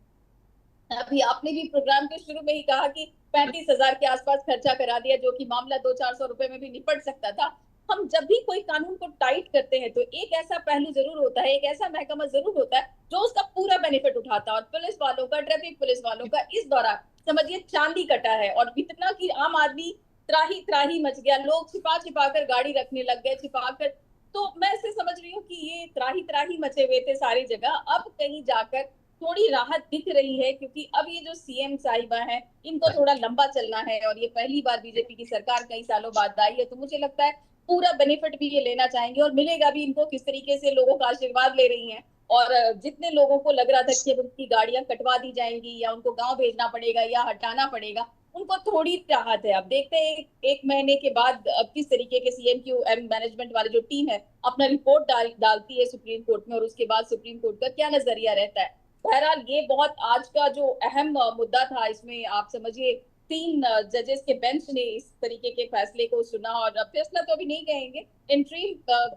अभी आपने भी प्रोग्राम के शुरू में ही कहा कि 35,000 के आसपास खर्चा करा दिया, जो कि मामला 200-400 रुपए में भी निपट सकता था। हम जब भी कोई कानून को टाइट करते हैं तो एक ऐसा पहलू जरूर होता है, एक ऐसा महकमा जरूर होता है जो उसका पूरा बेनिफिट उठाता है, और पुलिस वालों का, ट्रैफिक पुलिस वालों का इस दौरान समझिए चांदी कटा है। और इतना कि आम आदमी त्राही त्राही मच गया, लोग छिपा छिपा कर गाड़ी रखने लग गए, छिपा कर। तो मैं ऐसे समझ रही हूँ कि ये त्राही त्राही मचे हुए थे सारी जगह, अब कहीं जाकर थोड़ी राहत दिख रही है, क्योंकि अब ये जो सीएम साहिबा है इनको थोड़ा लंबा चलना है, और ये पहली बार बीजेपी की सरकार कई सालों बाद आई है, तो मुझे लगता है पूरा बेनिफिट भी ये लेना चाहेंगे, और मिलेगा भी इनको। किस तरीके से लोगों का आशीर्वाद ले रही हैं, और जितने लोगों को लग रहा था कि उनकी गाड़ियां कटवा दी जाएंगी या उनको गांव भेजना पड़ेगा या हटाना पड़ेगा, उनको थोड़ी राहत है। अब देखते हैं एक महीने के बाद अब किस तरीके के सीएम की मैनेजमेंट वाली जो टीम है अपना रिपोर्ट डालती है सुप्रीम कोर्ट में, और उसके बाद सुप्रीम कोर्ट का क्या नजरिया रहता है। बहरहाल ये बहुत आज का जो अहम मुद्दा था, इसमें आप समझिए 3 जजेस के बेंच ने इस तरीके के फैसले को सुना, और फैसला तो अभी नहीं कहेंगे, इंट्रीम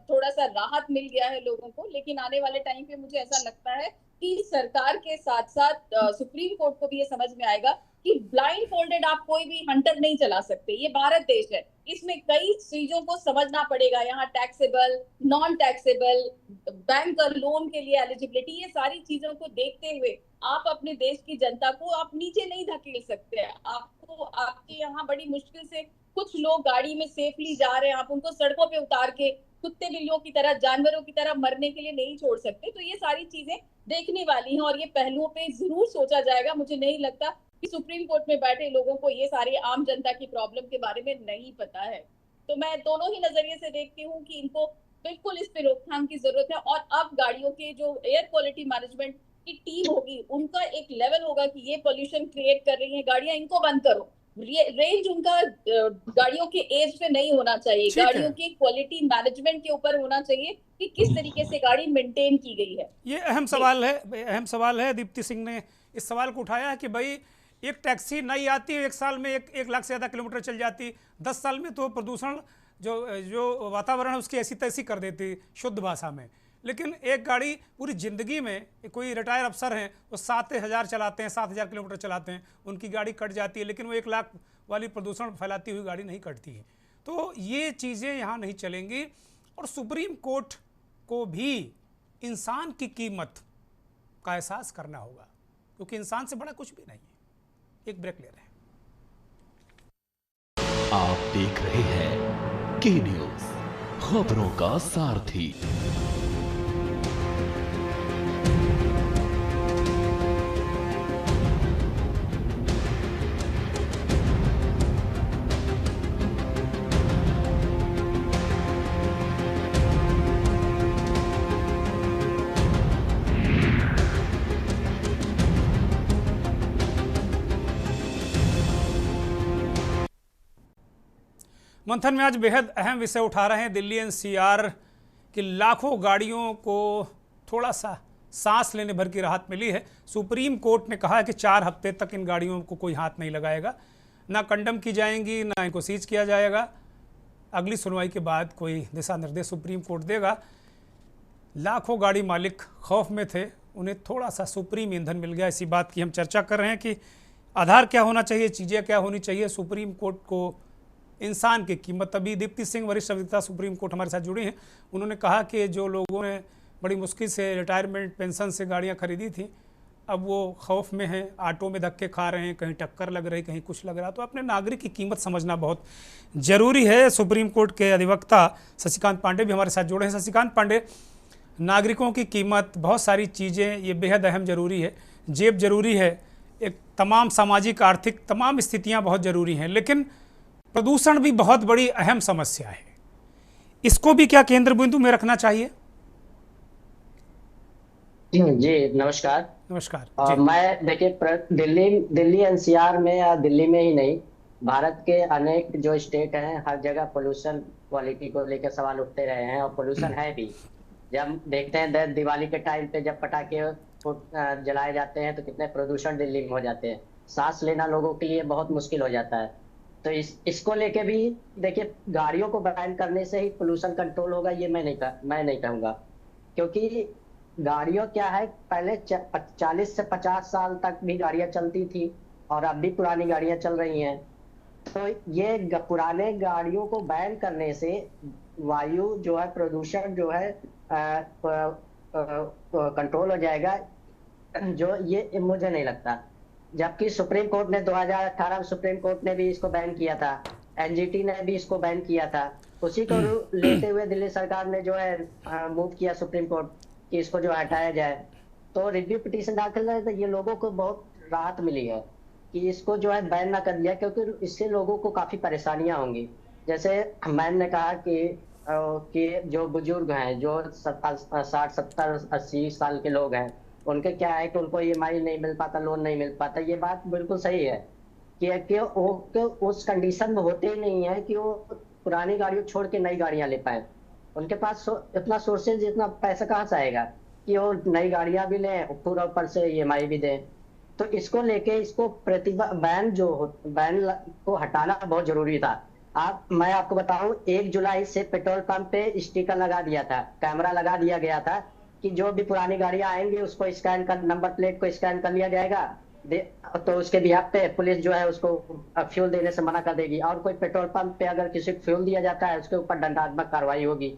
थोड़ा सा राहत मिल गया है लोगों को। लेकिन आने वाले टाइम पे मुझे ऐसा लगता है कि सरकार के साथ साथ सुप्रीम कोर्ट को भी ये समझ में आएगा कि ब्लाइंड फोल्डेड आप कोई भी हंटर नहीं चला सकते। ये भारत देश है, इसमें कई चीजों को समझना पड़ेगा, यहाँ टैक्सेबल, नॉन टैक्सेबल, बैंक और लोन के लिए एलिजिबिलिटी, ये सारी चीजों को देखते हुए आप अपने देश की जनता को आप नीचे नहीं धकेल सकते। आपको आपके यहाँ बड़ी मुश्किल से कुछ लोग गाड़ी में सेफली जा रहे हैं, आप उनको सड़कों पे उतार के कुत्ते बिल्लियों की तरह, जानवरों की तरह मरने के लिए नहीं छोड़ सकते। तो ये सारी चीजें देखने वाली हैं, और ये पहलुओं पे जरूर सोचा जाएगा। मुझे नहीं लगता कि सुप्रीम कोर्ट में बैठे लोगों को ये सारी आम जनता की प्रॉब्लम के बारे में नहीं पता है। तो मैं दोनों ही नजरिए से देखती हूँ कि इनको बिल्कुल इस पे रोकथाम की जरूरत है, और अब गाड़ियों के जो एयर क्वालिटी मैनेजमेंट की टीम होगी उनका एक लेवल होगा कि ये पोल्यूशन क्रिएट कर रही है गाड़ियां, इनको बंद करो। रेंज उनका गाड़ियों के एज पे नहीं होना चाहिए, गाड़ियों की क्वालिटी मैनेजमेंट के ऊपर होना चाहिए कि किस तरीके से गाड़ी मेंटेन की गई है। ये अहम सवाल है। दीप्ति सिंह ने इस सवाल को उठाया है कि भाई एक टैक्सी नई आती है, 1 साल में 1 लाख से ज़्यादा किलोमीटर चल जाती, 10 साल में तो प्रदूषण जो वातावरण है उसकी ऐसी तैसी कर देती शुद्ध भाषा में। लेकिन एक गाड़ी पूरी ज़िंदगी में, कोई रिटायर अफसर हैं वो 7,000 चलाते हैं, 7,000 किलोमीटर चलाते हैं, उनकी गाड़ी कट जाती है, लेकिन वो 1 लाख वाली प्रदूषण फैलाती हुई गाड़ी नहीं कटती है। तो ये चीज़ें यहाँ नहीं चलेंगी, और सुप्रीम कोर्ट को भी इंसान की कीमत का एहसास करना होगा, क्योंकि इंसान से बड़ा कुछ भी नहीं है। एक ब्रेक ले रहे हैं। आप देख रहे हैं के न्यूज़, खबरों का सारथी। मंथन में आज बेहद अहम विषय उठा रहे हैं। दिल्ली एनसीआर की लाखों गाड़ियों को थोड़ा सा सांस लेने भर की राहत मिली है। सुप्रीम कोर्ट ने कहा है कि 4 हफ्ते तक इन गाड़ियों को कोई हाथ नहीं लगाएगा, ना कंडम की जाएंगी, ना इनको सीज किया जाएगा। अगली सुनवाई के बाद कोई दिशा निर्देश सुप्रीम कोर्ट देगा। लाखों गाड़ी मालिक खौफ में थे, उन्हें थोड़ा सा सुप्रीम ईंधन मिल गया। इसी बात की हम चर्चा कर रहे हैं कि आधार क्या होना चाहिए, चीज़ें क्या होनी चाहिए। सुप्रीम कोर्ट को इंसान की कीमत, अभी दीप्ति सिंह वरिष्ठ अधिवक्ता सुप्रीम कोर्ट हमारे साथ जुड़ी हैं, उन्होंने कहा कि जो लोगों ने बड़ी मुश्किल से रिटायरमेंट पेंशन से गाड़ियां खरीदी थी, अब वो खौफ में हैं, ऑटो में धक्के खा रहे हैं, कहीं टक्कर लग रही, कहीं कुछ लग रहा। तो अपने नागरिक की कीमत समझना बहुत ज़रूरी है। सुप्रीम कोर्ट के अधिवक्ता शशिकांत पांडे भी हमारे साथ जुड़े हैं। शशिकांत पांडे, नागरिकों की कीमत, बहुत सारी चीज़ें, ये बेहद अहम ज़रूरी है। जेब ज़रूरी है, एक तमाम सामाजिक आर्थिक तमाम स्थितियाँ बहुत ज़रूरी हैं, लेकिन प्रदूषण भी बहुत बड़ी अहम समस्या है। इसको भी क्या केंद्र बिंदु में रखना चाहिए? जी नमस्कार। नमस्कार। मैं देखिए दिल्ली एनसीआर में या दिल्ली में ही नहीं, भारत के अनेक जो स्टेट हैं हर जगह पोल्यूशन क्वालिटी को लेकर सवाल उठते रहे हैं, और पोल्यूशन है भी। जब देखते हैं दिवाली के टाइम पे जब पटाखे जलाए जाते हैं तो कितने प्रदूषण दिल्ली में हो जाते हैं, सांस लेना लोगों के लिए बहुत मुश्किल हो जाता है। तो इसको लेके भी देखिए, गाड़ियों को बैन करने से ही पोल्यूशन कंट्रोल होगा, ये मैं नहीं कहूंगा। क्योंकि गाड़ियों क्या है, पहले 40 से 50 साल तक भी गाड़ियां चलती थी और अब भी पुरानी गाड़ियां चल रही हैं। तो ये पुराने गाड़ियों को बैन करने से वायु जो है, प्रदूषण जो है कंट्रोल हो जाएगा, जो ये मुझे नहीं लगता। जबकि सुप्रीम कोर्ट ने 2018 में सुप्रीम कोर्ट ने भी इसको बैन किया था, एनजीटी ने भी इसको बैन किया था। उसी को लेते हुए दिल्ली सरकार ने जो है मूव किया सुप्रीम कोर्ट कि इसको जो हटाया जाए। तो रिव्यू पिटीशन दाखिल है, तो ये लोगों को बहुत राहत मिली है कि इसको जो है बैन ना कर दिया, क्योंकि इससे लोगों को काफी परेशानियां होंगी। जैसे मैंने कहा कि जो बुजुर्ग हैं, जो 60, 70, 80 साल के लोग हैं, उनके क्या है कि उनको ईएमआई नहीं मिल पाता, लोन नहीं मिल पाता। ये बात बिल्कुल सही है कि वो उस कंडीशन में होते ही नहीं है कि वो पुरानी गाड़ियों छोड़ के नई गाड़ियां ले पाए। उनके पास इतना सोर्सेज, इतना पैसा कहाँ से आएगा कि वो नई गाड़ियां भी लें, पूरा ऊपर से ईएमआई भी दें। तो इसको लेके इसको बैन को हटाना बहुत जरूरी था। मैं आपको बताऊं, 1 जुलाई से पेट्रोल पंप पे स्टिकर लगा दिया था, कैमरा लगा दिया गया था कि जो भी पुरानी गाड़ियां आएंगी उसको स्कैन कर, नंबर प्लेट को स्कैन कर लिया जाएगा, तो उसके बिहाफ पे पुलिस जो है उसको फ्यूल देने से मना कर देगी। और कोई पेट्रोल पंप पे अगर किसी को फ्यूल दिया जाता है, उसके ऊपर दंडात्मक कार्रवाई होगी।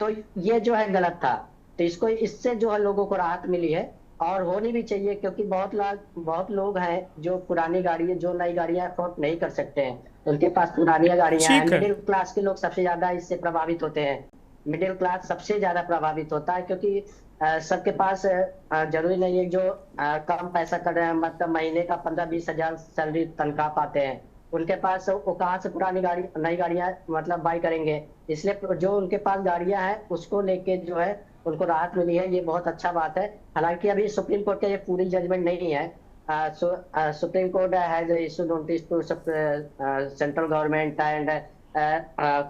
तो ये जो है गलत था। तो इससे जो है लोगों को राहत मिली है, और होनी भी चाहिए, क्योंकि बहुत लोग हैं जो पुरानी गाड़ियां, जो नई गाड़ियां अफोर्ड नहीं कर सकते हैं, उनके पास पुरानी गाड़ियां हैं। मिडिल क्लास के लोग सबसे ज्यादा इससे प्रभावित होते हैं। मिडिल क्लास सबसे ज्यादा प्रभावित होता है, क्योंकि सबके पास जरूरी नहीं है जो कम पैसा कर रहे हैं, मतलब महीने का 15-20 हजार सैलरी तनख्वाह पाते हैं, उनके पास वो कहाँ से पुरानी नई गाड़ियां मतलब बाई करेंगे। इसलिए जो उनके पास गाड़ियां हैं उसको लेके जो है उनको राहत मिली है, ये बहुत अच्छा बात है। हालांकि अभी सुप्रीम कोर्ट का ये पूरी जजमेंट नहीं है। Supreme court has issued notice to central government and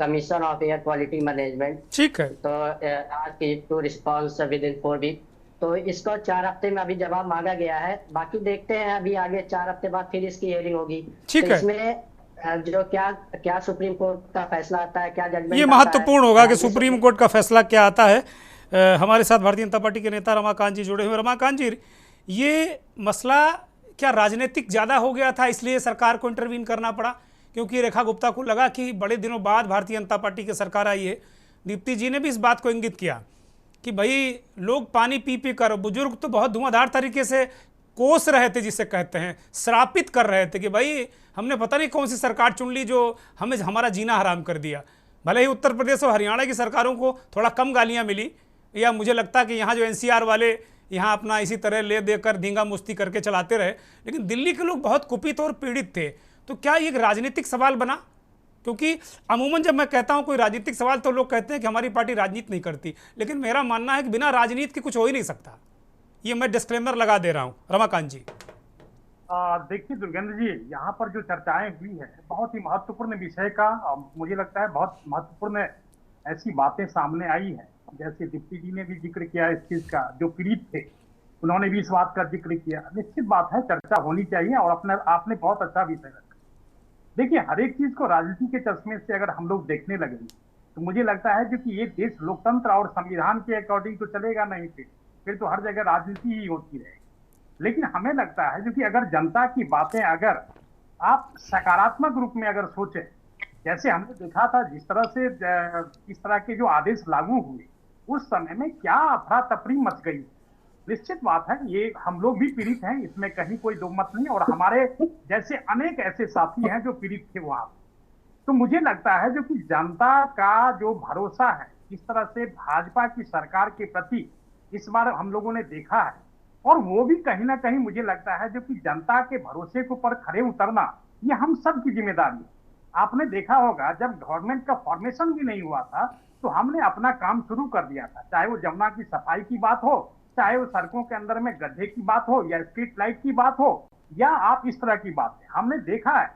commission of air quality management, ठीक है, तो to response within 4 week. तो इसको 4 हफ्ते में अभी जवाब मांगा गया है। बाकी देखते हैं अभी आगे 4 हफ्ते बाद फिर इसकी हियरिंग होगी। ठीक तो है, इसमें जो क्या सुप्रीम कोर्ट का फैसला आता है, क्या जजमेंट, ये महत्वपूर्ण होगा कि सुप्रीम कोर्ट का फैसला क्या आता है। हमारे साथ भारतीय जनता पार्टी के नेता रमाकांत जी जुड़े हुए। रमाकांत जी, ये मसला क्या राजनीतिक ज़्यादा हो गया था, इसलिए सरकार को इंटरवीन करना पड़ा? क्योंकि रेखा गुप्ता को लगा कि बड़े दिनों बाद भारतीय जनता पार्टी की सरकार आई है। दीप्ति जी ने भी इस बात को इंगित किया कि भाई लोग पानी पी पी कर, बुजुर्ग तो बहुत धुआंधार तरीके से कोस रहे थे, जिसे कहते हैं श्रापित कर रहे थे कि भाई हमने पता नहीं कौन सी सरकार चुन ली जो हमें हमारा जीना हराम कर दिया। भले ही उत्तर प्रदेश और हरियाणा की सरकारों को थोड़ा कम गालियाँ मिली, या मुझे लगता है कि यहाँ जो एनसीआर वाले यहाँ अपना इसी तरह ले देकर धींगा मुश्ती करके चलाते रहे, लेकिन दिल्ली के लोग बहुत कुपित और पीड़ित थे। तो क्या ये एक राजनीतिक सवाल बना? क्योंकि अमूमन जब मैं कहता हूँ कोई राजनीतिक सवाल तो लोग कहते हैं कि हमारी पार्टी राजनीति नहीं करती, लेकिन मेरा मानना है कि बिना राजनीति के कुछ हो ही नहीं सकता। ये मैं डिस्क्लेमर लगा दे रहा हूँ। रमाकांत जी, देखिए दुर्गेंद्र जी, यहाँ पर जो चर्चाएं हुई है बहुत ही महत्वपूर्ण विषय का, मुझे लगता है बहुत महत्वपूर्ण ऐसी बातें सामने आई है। जैसे दीप्ति जी ने भी जिक्र किया इस चीज का, जो पीड़ित थे उन्होंने भी इस बात का जिक्र किया। निश्चित बात है, चर्चा होनी चाहिए, और आपने बहुत अच्छा विषय रखा। देखिए, हर एक चीज को राजनीति के चश्मे से अगर हम लोग देखने लगे तो मुझे लगता है जो कि ये देश लोकतंत्र और संविधान के अकॉर्डिंग तो चलेगा नहीं, फिर तो हर जगह राजनीति ही होती रहेगी। लेकिन हमें लगता है जो कि अगर जनता की बातें अगर आप सकारात्मक रूप में अगर सोचें, जैसे हमने देखा था जिस तरह से इस तरह के जो आदेश लागू हुए उस समय में क्या अफरा तफरी मच गई। निश्चित बात है, ये हम लोग भी पीड़ित हैं, इसमें कहीं कोई दो मत नहीं, और हमारे जैसे अनेक ऐसे साथी हैं जो पीड़ित थे वहां। तो मुझे लगता है जो कि जनता का जो भरोसा है, जिस तरह से भाजपा की सरकार के प्रति इस बार हम लोगों ने देखा है, और वो भी कहीं ना कहीं मुझे लगता है जो कि जनता के भरोसे के ऊपर खड़े उतरना ये हम सब की जिम्मेदारी है। आपने देखा होगा जब गवर्नमेंट का फॉर्मेशन भी नहीं हुआ था तो हमने अपना काम शुरू कर दिया था, चाहे वो जमुना की सफाई की बात हो, चाहे वो सड़कों के अंदर में गड्ढे की बात हो, या स्ट्रीट लाइट की बात हो, या आप इस तरह की बात है। हमने देखा है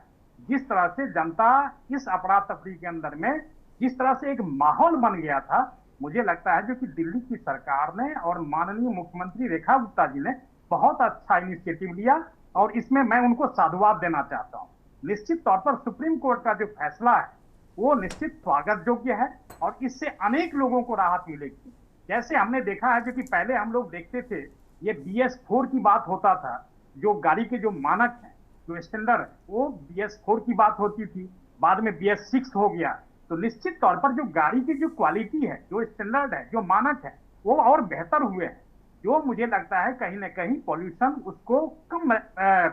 जिस तरह से जनता इस अफरा तफरी के अंदर में जिस तरह से एक माहौल बन गया था मुझे लगता है जो कि दिल्ली की सरकार ने और माननीय मुख्यमंत्री रेखा गुप्ता जी ने बहुत अच्छा इनिशिएटिव लिया और इसमें मैं उनको साधुवाद देना चाहता हूँ। निश्चित तौर पर सुप्रीम कोर्ट का जो फैसला है वो निश्चित स्वागत योग्य है और इससे अनेक लोगों को राहत मिलेगी। जैसे हमने देखा है जो कि पहले हम लोग देखते थे ये BS4 की बात होता था, जो गाड़ी के जो मानक है, जो स्टैंडर्ड है, वो BS4 की बात होती थी, बाद में BS6 हो गया। तो निश्चित तौर पर जो गाड़ी की जो क्वालिटी है, जो स्टैंडर्ड है, जो मानक है, वो और बेहतर हुए हैं, जो मुझे लगता है कहीं ना कहीं पॉल्यूशन उसको कम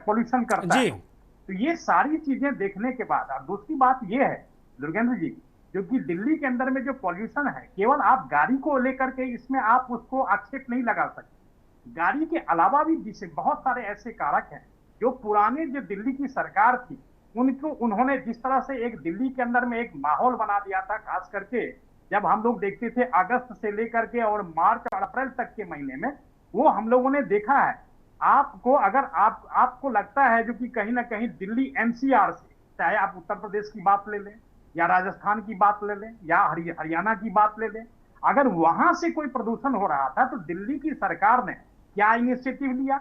पॉल्यूशन करता है। तो ये सारी चीजें देखने के बाद, और दूसरी बात ये है दुर्गेंद्र जी, जो कि दिल्ली के अंदर में जो पॉल्यूशन है, केवल आप गाड़ी को लेकर के इसमें आप उसको आक्षेप नहीं लगा सकते। गाड़ी के अलावा भी बहुत सारे ऐसे कारक हैं जो पुराने जो दिल्ली की सरकार थी उनको उन्होंने जिस तरह से एक दिल्ली के अंदर में एक माहौल बना दिया था, खास करके जब हम लोग देखते थे अगस्त से लेकर के और मार्च और अप्रैल तक के महीने में, वो हम लोगों ने देखा है। आपको अगर आपको लगता है जो कि कहीं ना कहीं दिल्ली NCR से, चाहे आप उत्तर प्रदेश की बात ले लें या राजस्थान की बात ले लें या हरियाणा की बात ले लें, अगर वहां से कोई प्रदूषण हो रहा था तो दिल्ली की सरकार ने क्या इनिशिएटिव लिया?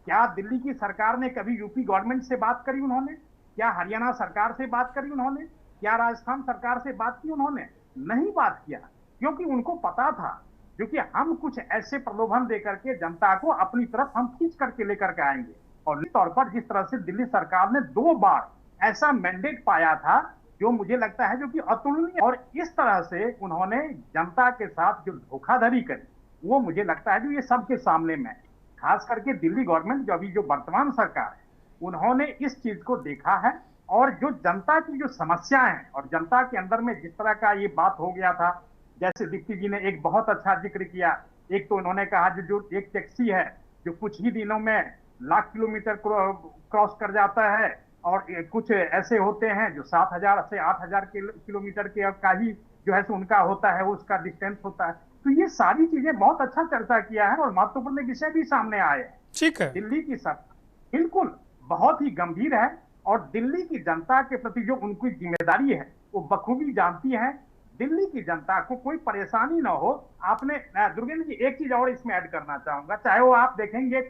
क्या दिल्ली की सरकार ने कभी यूपी गवर्नमेंट से बात करी उन्होंने? क्या हरियाणा सरकार से बात करी उन्होंने? क्या राजस्थान सरकार से बात की उन्होंने? नहीं बात किया, क्योंकि उनको पता था जो कि हम कुछ ऐसे प्रलोभन देकर के जनता को अपनी तरफ हम खींच करके लेकर के आएंगे। और तौर पर जिस तरह से दिल्ली सरकार ने 2 बार ऐसा मैंडेट पाया था जो मुझे लगता है जो कि अतुलनीय, और इस तरह से उन्होंने जनता के साथ जो धोखाधड़ी करी वो मुझे लगता है जो ये सबके सामने में, खास करके दिल्ली गवर्नमेंट जो अभी जो वर्तमान सरकार है, उन्होंने इस चीज को देखा है और जो जनता की जो समस्याएं हैं और जनता के अंदर में जिस तरह का ये बात हो गया था, जैसे दीप्ति जी ने एक बहुत अच्छा जिक्र किया। एक तो उन्होंने कहा जो एक टैक्सी है जो कुछ ही दिनों में 1 लाख किलोमीटर क्रॉस कर जाता है, और कुछ ऐसे होते हैं जो 7,000 से 8,000 किलोमीटर के का ही जो है उनका होता है, उसका डिस्टेंस होता है। तो ये सारी चीजें बहुत अच्छा चर्चा किया है और महत्वपूर्ण विषय भी सामने आए हैं। ठीक है, दिल्ली की सरकार बिल्कुल बहुत ही गंभीर है और दिल्ली की जनता के प्रति जो उनकी जिम्मेदारी है वो बखूबी जानती है। दिल्ली की जनता को कोई परेशानी ना हो। आपने दुर्गेंद्र जी एक चीज और इसमें ऐड करना चाहूंगा, चाहे वो आप देखेंगे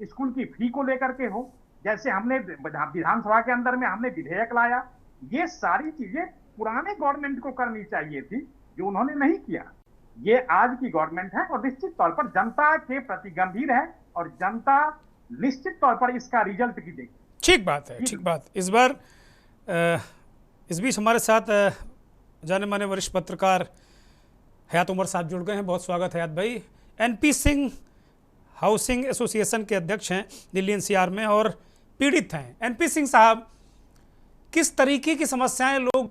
स्कूल की फी को लेकर के हो, जैसे हमने विधानसभा के अंदर में हमने विधेयक लाया, ये सारी चीजें पुराने गवर्नमेंट को करनी चाहिए थी जो उन्होंने नहीं किया। ये आज की गवर्नमेंट है और निश्चित तौर पर जनता के प्रति गंभीर है और जनता निश्चित तौर पर इसका रिजल्ट भी देगी। ठीक बात है, ठीक बात। इस बार इस बीच हमारे साथ जाने माने वरिष्ठ पत्रकार हयात उमर साहब जुड़ गए हैं। बहुत स्वागत है हयात भाई। NP सिंह हाउसिंग एसोसिएशन के अध्यक्ष हैं दिल्ली NCR में और पीड़ित हैं। NP सिंह साहब, किस तरीके की समस्याएं लोग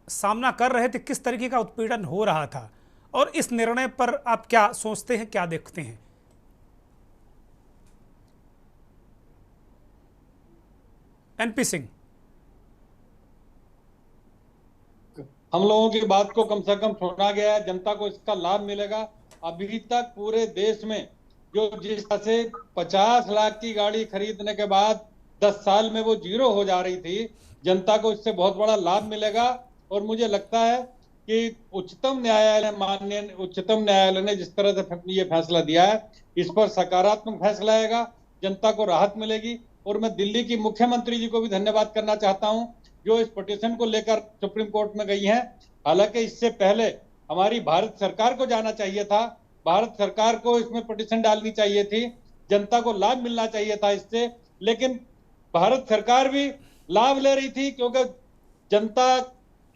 सामना कर रहे थे, किस तरीके का उत्पीड़न हो रहा था, और इस निर्णय पर आप क्या सोचते हैं, क्या देखते हैं? NP सिंह, हम लोगों की बात को कम से कम सुना गया है, जनता को इसका लाभ मिलेगा। अभी तक पूरे देश में जो जिस तरह से 50 लाख की गाड़ी खरीदने के बाद 10 साल में वो 0 हो जा रही थी, जनता को इससे बहुत बड़ा लाभ मिलेगा। और मुझे लगता है कि माननीय उच्चतम न्यायालय ने जिस तरह से ये फैसला दिया है, इस पर सकारात्मक फैसला आएगा, जनता को राहत मिलेगी। और मैं दिल्ली की मुख्यमंत्री जी को भी धन्यवाद करना चाहता हूं जो इस पिटीशन को लेकर सुप्रीम कोर्ट में गई हैं। हालांकि इससे पहले हमारी भारत सरकार को जाना चाहिए था, भारत सरकार को इसमें पिटीशन डालनी चाहिए थी, जनता को लाभ मिलना चाहिए था इससे, लेकिन भारत सरकार भी लाभ ले रही थी क्योंकि जनता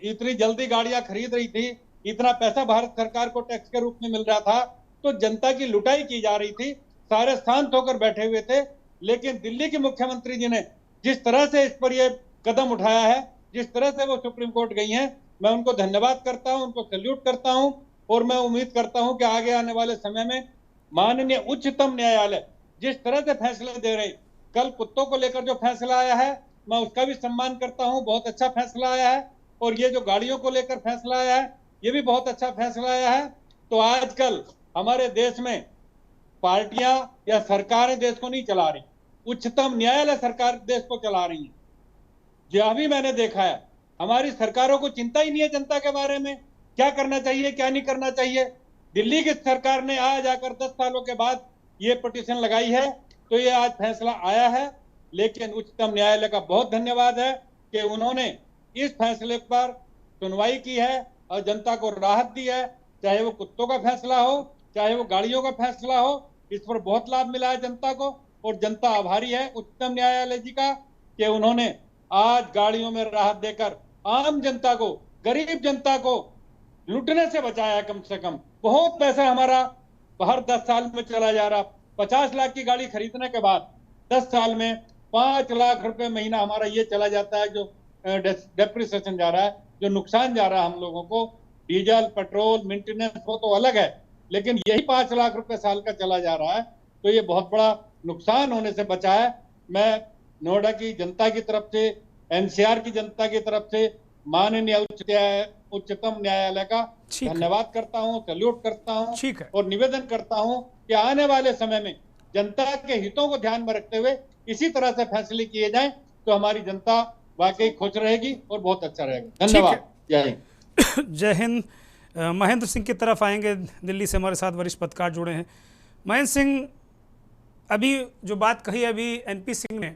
इतनी जल्दी गाड़ियां खरीद रही थी, इतना पैसा भारत सरकार को टैक्स के रूप में मिल रहा था, तो जनता की लुटाई की जा रही थी, सारे शांत होकर बैठे हुए थे। लेकिन दिल्ली के मुख्यमंत्री जी ने जिस तरह से इस पर यह कदम उठाया है, जिस तरह से वो सुप्रीम कोर्ट गई हैं, मैं उनको धन्यवाद करता हूं, उनको सैल्यूट करता हूं। और मैं उम्मीद करता हूं कि आगे आने वाले समय में माननीय उच्चतम न्यायालय जिस तरह से फैसले दे रहे, कल कुत्तों को लेकर जो फैसला आया है मैं उसका भी सम्मान करता हूं, बहुत अच्छा फैसला आया है। और ये जो गाड़ियों को लेकर फैसला आया है ये भी बहुत अच्छा फैसला आया है। तो आजकल हमारे देश में पार्टियां या सरकारें देश को नहीं चला रही, उच्चतम न्यायालय सरकार देश को चला रही है। जो अभी मैंने देखा है, हमारी सरकारों को चिंता ही नहीं है जनता के बारे में, क्या करना चाहिए क्या नहीं करना चाहिए। दिल्ली की सरकार ने आज आकर 10 सालों के बाद ये पिटीशन लगाई है, तो ये आज फैसला आया है। लेकिन उच्चतम न्यायालय का बहुत धन्यवाद है कि उन्होंने इस फैसले पर सुनवाई की है और जनता को राहत दी है। चाहे वो कुत्तों का फैसला हो, चाहे वो गाड़ियों का फैसला हो, इस पर बहुत लाभ मिला है जनता को। और जनता आभारी है उच्चतम न्यायालय जी का कि उन्होंने आज गाड़ियों में राहत देकर आम जनता को, गरीब जनता को लूटने से बचाया है। कम से कम बहुत पैसा हमारा हर 10 साल में चला जा रहा। 50 लाख की गाड़ी खरीदने के बाद 10 साल में 5 लाख रुपए महीना हमारा ये चला जाता है, जो डेप्रिसिएशन जा रहा है, जो नुकसान जा रहा है हम लोगों को। डीजल, पेट्रोल, मेंटेनेंस वो तो अलग है, लेकिन यही 5 लाख रुपए साल का चला जा रहा है। तो ये बहुत बड़ा नुकसान होने से बचा है। मैं नोएडा की जनता की तरफ से, एनसीआर की जनता की तरफ से माननीय उच्चतम न्यायालय का धन्यवाद करता हूं, सैल्यूट करता हूं और निवेदन करता हूं कि आने वाले समय में जनता के हितों को ध्यान में रखते हुए इसी तरह से फैसले किए जाएं तो हमारी जनता वाकई खुश रहेगी और बहुत अच्छा रहेगा। धन्यवाद। जय हिंद। जय हिंद। महेंद्र सिंह की तरफ आएंगे, दिल्ली से हमारे साथ वरिष्ठ पत्रकार जुड़े हैं। महेंद्र सिंह, अभी जो बात कही अभी एनपी सिंह ने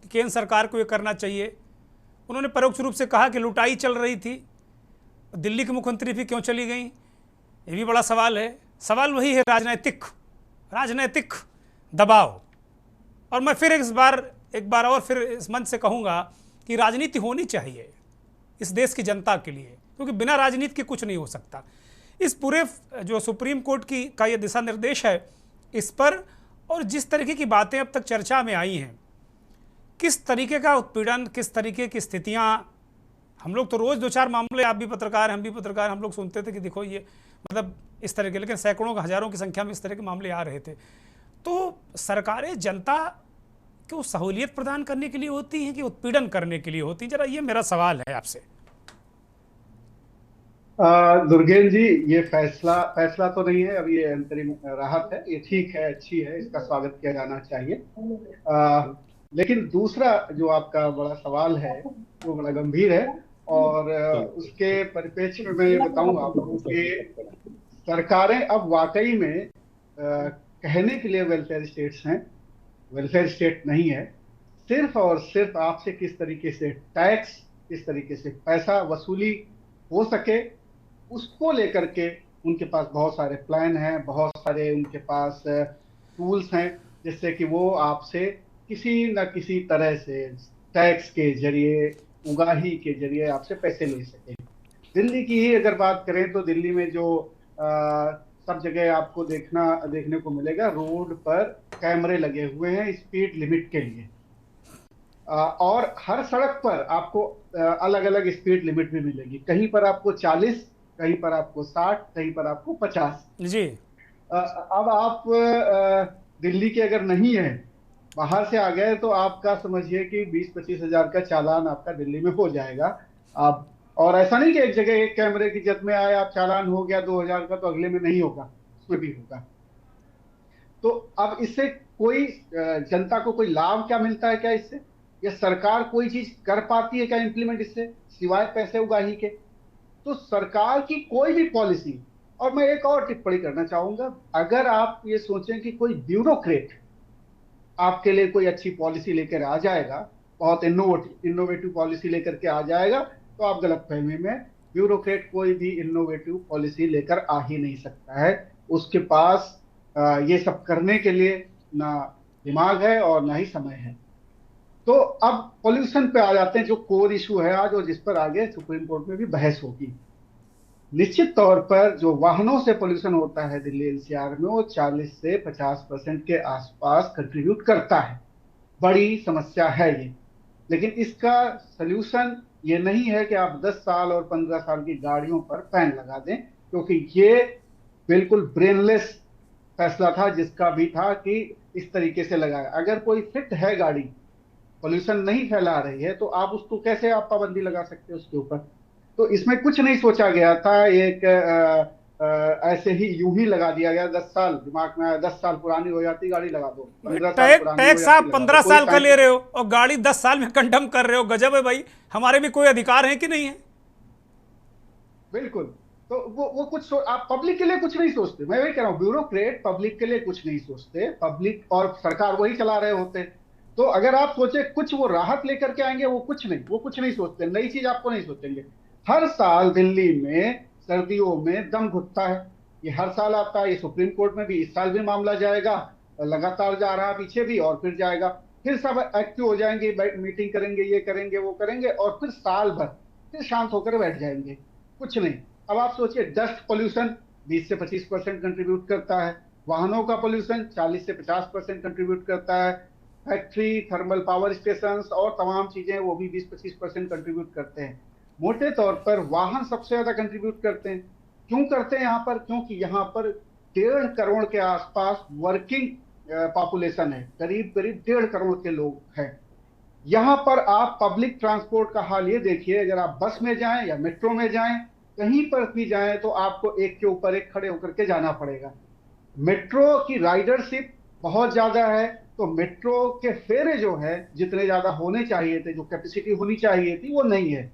कि केंद्र सरकार को ये करना चाहिए, उन्होंने परोक्ष रूप से कहा कि लुटाई चल रही थी, दिल्ली के मुख्यमंत्री भी क्यों चली गई, ये भी बड़ा सवाल है। सवाल वही है राजनैतिक दबाव। और मैं फिर एक बार और फिर इस मंच से कहूँगा कि राजनीति होनी चाहिए इस देश की जनता के लिए, क्योंकि बिना राजनीति के कुछ नहीं हो सकता। इस पूरे जो सुप्रीम कोर्ट का ये दिशा निर्देश है, इस पर और जिस तरीके की बातें अब तक चर्चा में आई हैं, किस तरीके का उत्पीड़न, किस तरीके की स्थितियां, हम लोग तो रोज़ 2-4 मामले, आप भी पत्रकार, हम भी पत्रकार, हम लोग सुनते थे कि देखो ये मतलब इस तरह के, लेकिन सैकड़ों हज़ारों की संख्या में इस तरह के मामले आ रहे थे। तो सरकारें जनता को सहूलियत प्रदान करने के लिए होती हैं कि उत्पीड़न करने के लिए होती हैं? जरा ये मेरा सवाल है आपसे। दुर्गेन जी, ये फैसला तो नहीं है, अभी ये अंतरिम राहत है, ये ठीक है, अच्छी है, इसका स्वागत किया जाना चाहिए। लेकिन दूसरा जो आपका बड़ा सवाल है वो बड़ा गंभीर है और उसके परिप्रेक्ष्य में मैं ये बताऊं आपको कि सरकारें अब वाकई में कहने के लिए वेलफेयर स्टेट्स हैं, वेलफेयर स्टेट नहीं है। सिर्फ और सिर्फ आपसे किस तरीके से टैक्स, किस तरीके से पैसा वसूली हो सके, उसको लेकर के उनके पास बहुत सारे प्लान हैं, बहुत सारे उनके पास टूल्स हैं, जिससे कि वो आपसे किसी न किसी तरह से टैक्स के जरिए, उगाही के जरिए आपसे पैसे ले सके। दिल्ली की ही अगर बात करें तो दिल्ली में जो सब जगह आपको देखने को मिलेगा, रोड पर कैमरे लगे हुए हैं स्पीड लिमिट के लिए, और हर सड़क पर आपको अलग अलग स्पीड लिमिट भी मिलेगी। कहीं पर आपको 40, कहीं पर आपको 60, कहीं पर आपको 50 जी। अब आप दिल्ली के अगर नहीं है, बाहर से आ गए, तो आपका समझिए कि 20-25 हजार का चालान आपका दिल्ली में हो जाएगा। आप, और ऐसा नहीं कि एक जगह एक कैमरे की जद में आए, आप चालान हो गया 2000 का, तो अगले में नहीं होगा, उसमें भी होगा। तो अब इससे कोई जनता को कोई लाभ क्या मिलता है क्या इससे, या सरकार कोई चीज कर पाती है क्या इम्प्लीमेंट इससे, सिवाय पैसे उगाही के? तो सरकार की कोई भी पॉलिसी, और मैं एक और टिप्पणी करना चाहूंगा, अगर आप ये सोचें कि कोई ब्यूरोक्रेट आपके लिए कोई अच्छी पॉलिसी लेकर आ जाएगा, बहुत इनोवेटिव पॉलिसी लेकर के आ जाएगा, तो आप गलतफहमी में। ब्यूरोक्रेट कोई भी इनोवेटिव पॉलिसी लेकर आ ही नहीं सकता है, उसके पास ये सब करने के लिए ना दिमाग है और ना ही समय है। तो अब पॉल्यूशन पे आ जाते हैं, जो कोर इशू है आज, और जिस पर आगे सुप्रीम कोर्ट में भी बहस होगी। निश्चित तौर पर जो वाहनों से पोल्यूशन होता है दिल्ली एनसीआर में, वो 40 से 50% के आसपास कंट्रीब्यूट करता है। बड़ी समस्या है ये, लेकिन इसका सलूशन ये नहीं है कि आप 10 साल और 15 साल की गाड़ियों पर बैन लगा दें, क्योंकि ये बिल्कुल ब्रेनलेस फैसला था जिसका भी था कि इस तरीके से लगाया। अगर कोई फिट है गाड़ी, पोल्यूशन नहीं फैला रही है, तो आप उसको कैसे आप पाबंदी लगा सकते हो उसके ऊपर? तो इसमें कुछ नहीं सोचा गया था, एक ऐसे ही यूं ही लगा दिया गया। 10 साल दिमाग में आया, 10 साल पुरानी हो जाती गाड़ी लगा दो, 15 साल पुरानी टैक्स आप 15 साल का ले रहे हो और गाड़ी 10 साल में कंडम कर रहे हो। गजब है भाई, हमारे भी कोई अधिकार है कि नहीं है? बिल्कुल। तो वो कुछ आप पब्लिक के लिए कुछ नहीं सोचते। मैं वही कह रहा हूँ, ब्यूरोक्रेट पब्लिक के लिए कुछ नहीं सोचते, पब्लिक और सरकार वही चला रहे होते। तो अगर आप सोचे कुछ वो राहत लेकर के आएंगे, वो कुछ नहीं सोचते, नई चीज आपको नहीं सोचेंगे। हर साल दिल्ली में सर्दियों में दम घुटता है, ये हर साल आता है, ये सुप्रीम कोर्ट में भी इस साल भी मामला जाएगा, लगातार जा रहा है पीछे भी, और फिर जाएगा, फिर सब एक्टिव हो जाएंगे, मीटिंग करेंगे, ये करेंगे वो करेंगे, और फिर साल भर फिर शांत होकर बैठ जाएंगे, कुछ नहीं। अब आप सोचिए, डस्ट पोल्यूशन 20 से 25% कंट्रीब्यूट करता है, वाहनों का पोल्यूशन 40 से 50% कंट्रीब्यूट करता है, फैक्ट्री, थर्मल पावर स्टेशन और तमाम चीजें वो भी 20-25% कंट्रीब्यूट करते हैं। मोटे तौर पर वाहन सबसे ज्यादा कंट्रीब्यूट करते हैं। क्यों करते हैं यहाँ पर? क्योंकि यहाँ पर 1.5 करोड़ के आसपास वर्किंग पॉपुलेशन है, करीब करीब 1.5 करोड़ के लोग हैं। यहाँ पर आप पब्लिक ट्रांसपोर्ट का हाल ये देखिए, अगर आप बस में जाएं या मेट्रो में जाएं, कहीं पर भी जाएं, तो आपको एक के ऊपर एक खड़े होकर के जाना पड़ेगा। मेट्रो की राइडरशिप बहुत ज्यादा है, तो मेट्रो के फेरे जो है जितने ज्यादा होने चाहिए थे, जो कैपेसिटी होनी चाहिए थी, वो नहीं है।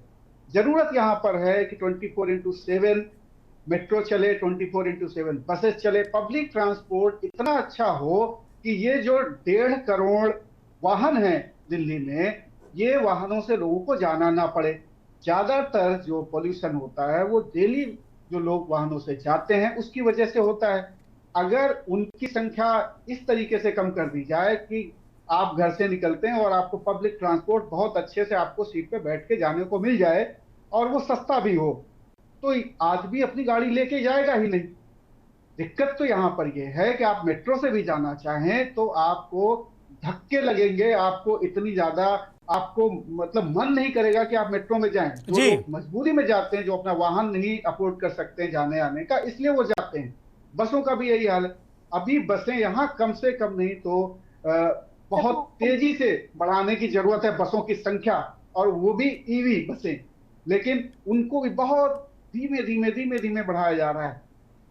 जरूरत यहाँ पर है कि 24/7 मेट्रो चले, 24/7 बसेस चले, पब्लिक ट्रांसपोर्ट इतना अच्छा हो कि ये जो 1.5 करोड़ वाहन हैं दिल्ली में, ये वाहनों से लोगों को जाना ना पड़े। ज्यादातर जो पोल्यूशन होता है वो दिल्ली जो लोग वाहनों से जाते हैं उसकी वजह से होता है। अगर उनकी संख्या इस तरीके से कम कर दी जाए कि आप घर से निकलते हैं और आपको पब्लिक ट्रांसपोर्ट बहुत अच्छे से आपको सीट पे बैठ के जाने को मिल जाए और वो सस्ता भी हो, तो आदमी अपनी गाड़ी लेके जाएगा ही नहीं। दिक्कत तो यहाँ पर ये है कि आप मेट्रो से भी जाना चाहें तो आपको धक्के लगेंगे, आपको इतनी ज्यादा, आपको मतलब मन नहीं करेगा कि आप मेट्रो में जाएं। जो लोग मजबूरी में जाते हैं, जो अपना वाहन नहीं अफोर्ड कर सकते हैं जाने आने का, इसलिए वो जाते हैं। बसों का भी यही हाल है। अभी बसें यहाँ कम से कम नहीं तो बहुत तेजी से बढ़ाने की जरूरत है बसों की संख्या, और वो भी ईवी बसें, लेकिन उनको भी बहुत धीमे धीमे बढ़ाया जा रहा है।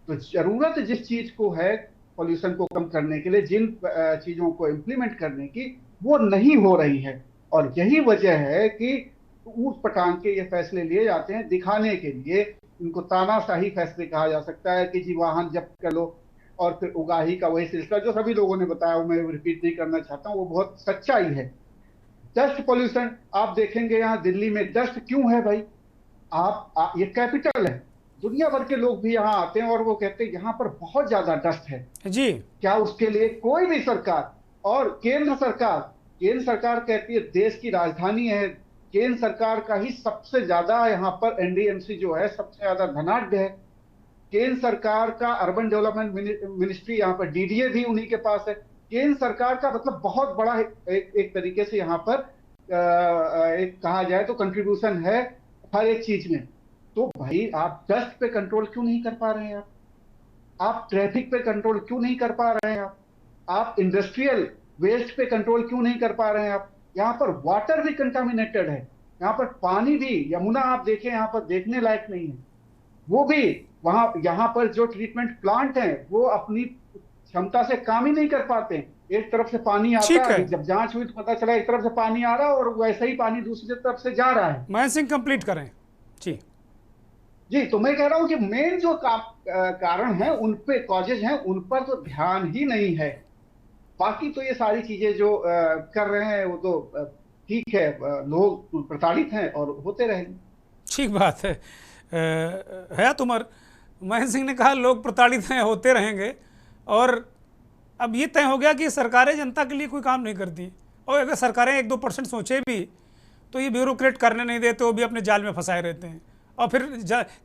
तो जरूरत जिस चीज को है पॉल्यूशन को कम करने के लिए, जिन चीजों को इम्प्लीमेंट करने की, वो नहीं हो रही है। और यही वजह है कि ऊट पटांग के ये फैसले लिए जाते हैं दिखाने के लिए। इनको तानाशाही फैसले कहा जा सकता है कि जी वाहन जब्त कर लो, और फिर उगाही का वही सिलसिला जो सभी लोगों ने बताया, वो मैं रिपीट नहीं करना चाहता हूँ, वो बहुत सच्चाई है। डस्ट पोल्यूशन आप देखेंगे यहाँ दिल्ली में, डस्ट क्यों है भाई? ये कैपिटल है, दुनिया भर के लोग भी यहाँ आते हैं और वो कहते हैं यहाँ पर बहुत ज्यादा डस्ट है जी। क्या उसके लिए कोई भी सरकार, और केंद्र सरकार कहती है देश की राजधानी है, केंद्र सरकार का ही सबसे ज्यादा यहाँ पर एनडीएमसी जो है सबसे ज्यादा धनाढ्य है। केंद्र सरकार का अर्बन डेवलपमेंट मिनिस्ट्री यहाँ पर डीडीए भी उन्हीं के पास है। केंद्र सरकार का मतलब बहुत बड़ा एक तरीके से यहाँ पर एक कहा जाए तो कंट्रीब्यूशन है हर एक चीज में। तो भाई आप डस्ट पे कंट्रोल क्यों नहीं कर पा रहे हैं? आप ट्रैफिक पे कंट्रोल क्यों नहीं कर पा रहे हैं? आप इंडस्ट्रियल वेस्ट पे कंट्रोल क्यों नहीं कर पा रहे हैं? आप यहाँ पर वाटर भी कंटामिनेटेड है, यहाँ पर पानी भी, यमुना आप देखें यहाँ पर देखने लायक नहीं है, वो भी वहां, यहाँ पर जो ट्रीटमेंट प्लांट हैं वो अपनी क्षमता से काम ही नहीं कर पाते। एक तरफ से पानी आता है, जब जांच हुई तो पता चला एक तरफ से पानी आ रहा है और वैसा ही पानी दूसरी तरफ से जा रहा है। महेंद्र सिंह कंप्लीट करें जी। तो मैं कह रहा हूं कि मेन जो कारण है, उन पे कॉजेज हैं, उन पर तो ध्यान ही नहीं है। बाकी तो ये सारी चीजें जो कर रहे हैं वो तो ठीक है, लोग प्रताड़ित हैं और होते रहेंगे। ठीक बात है। हयात उमर, महेंद्र सिंह ने कहा लोग प्रताड़ित हैं, होते रहेंगे, और अब ये तय हो गया कि सरकारें जनता के लिए कोई काम नहीं करती, और अगर सरकारें 1-2% सोचे भी तो ये ब्यूरोक्रेट करने नहीं देते, वो भी अपने जाल में फंसाए रहते हैं। और फिर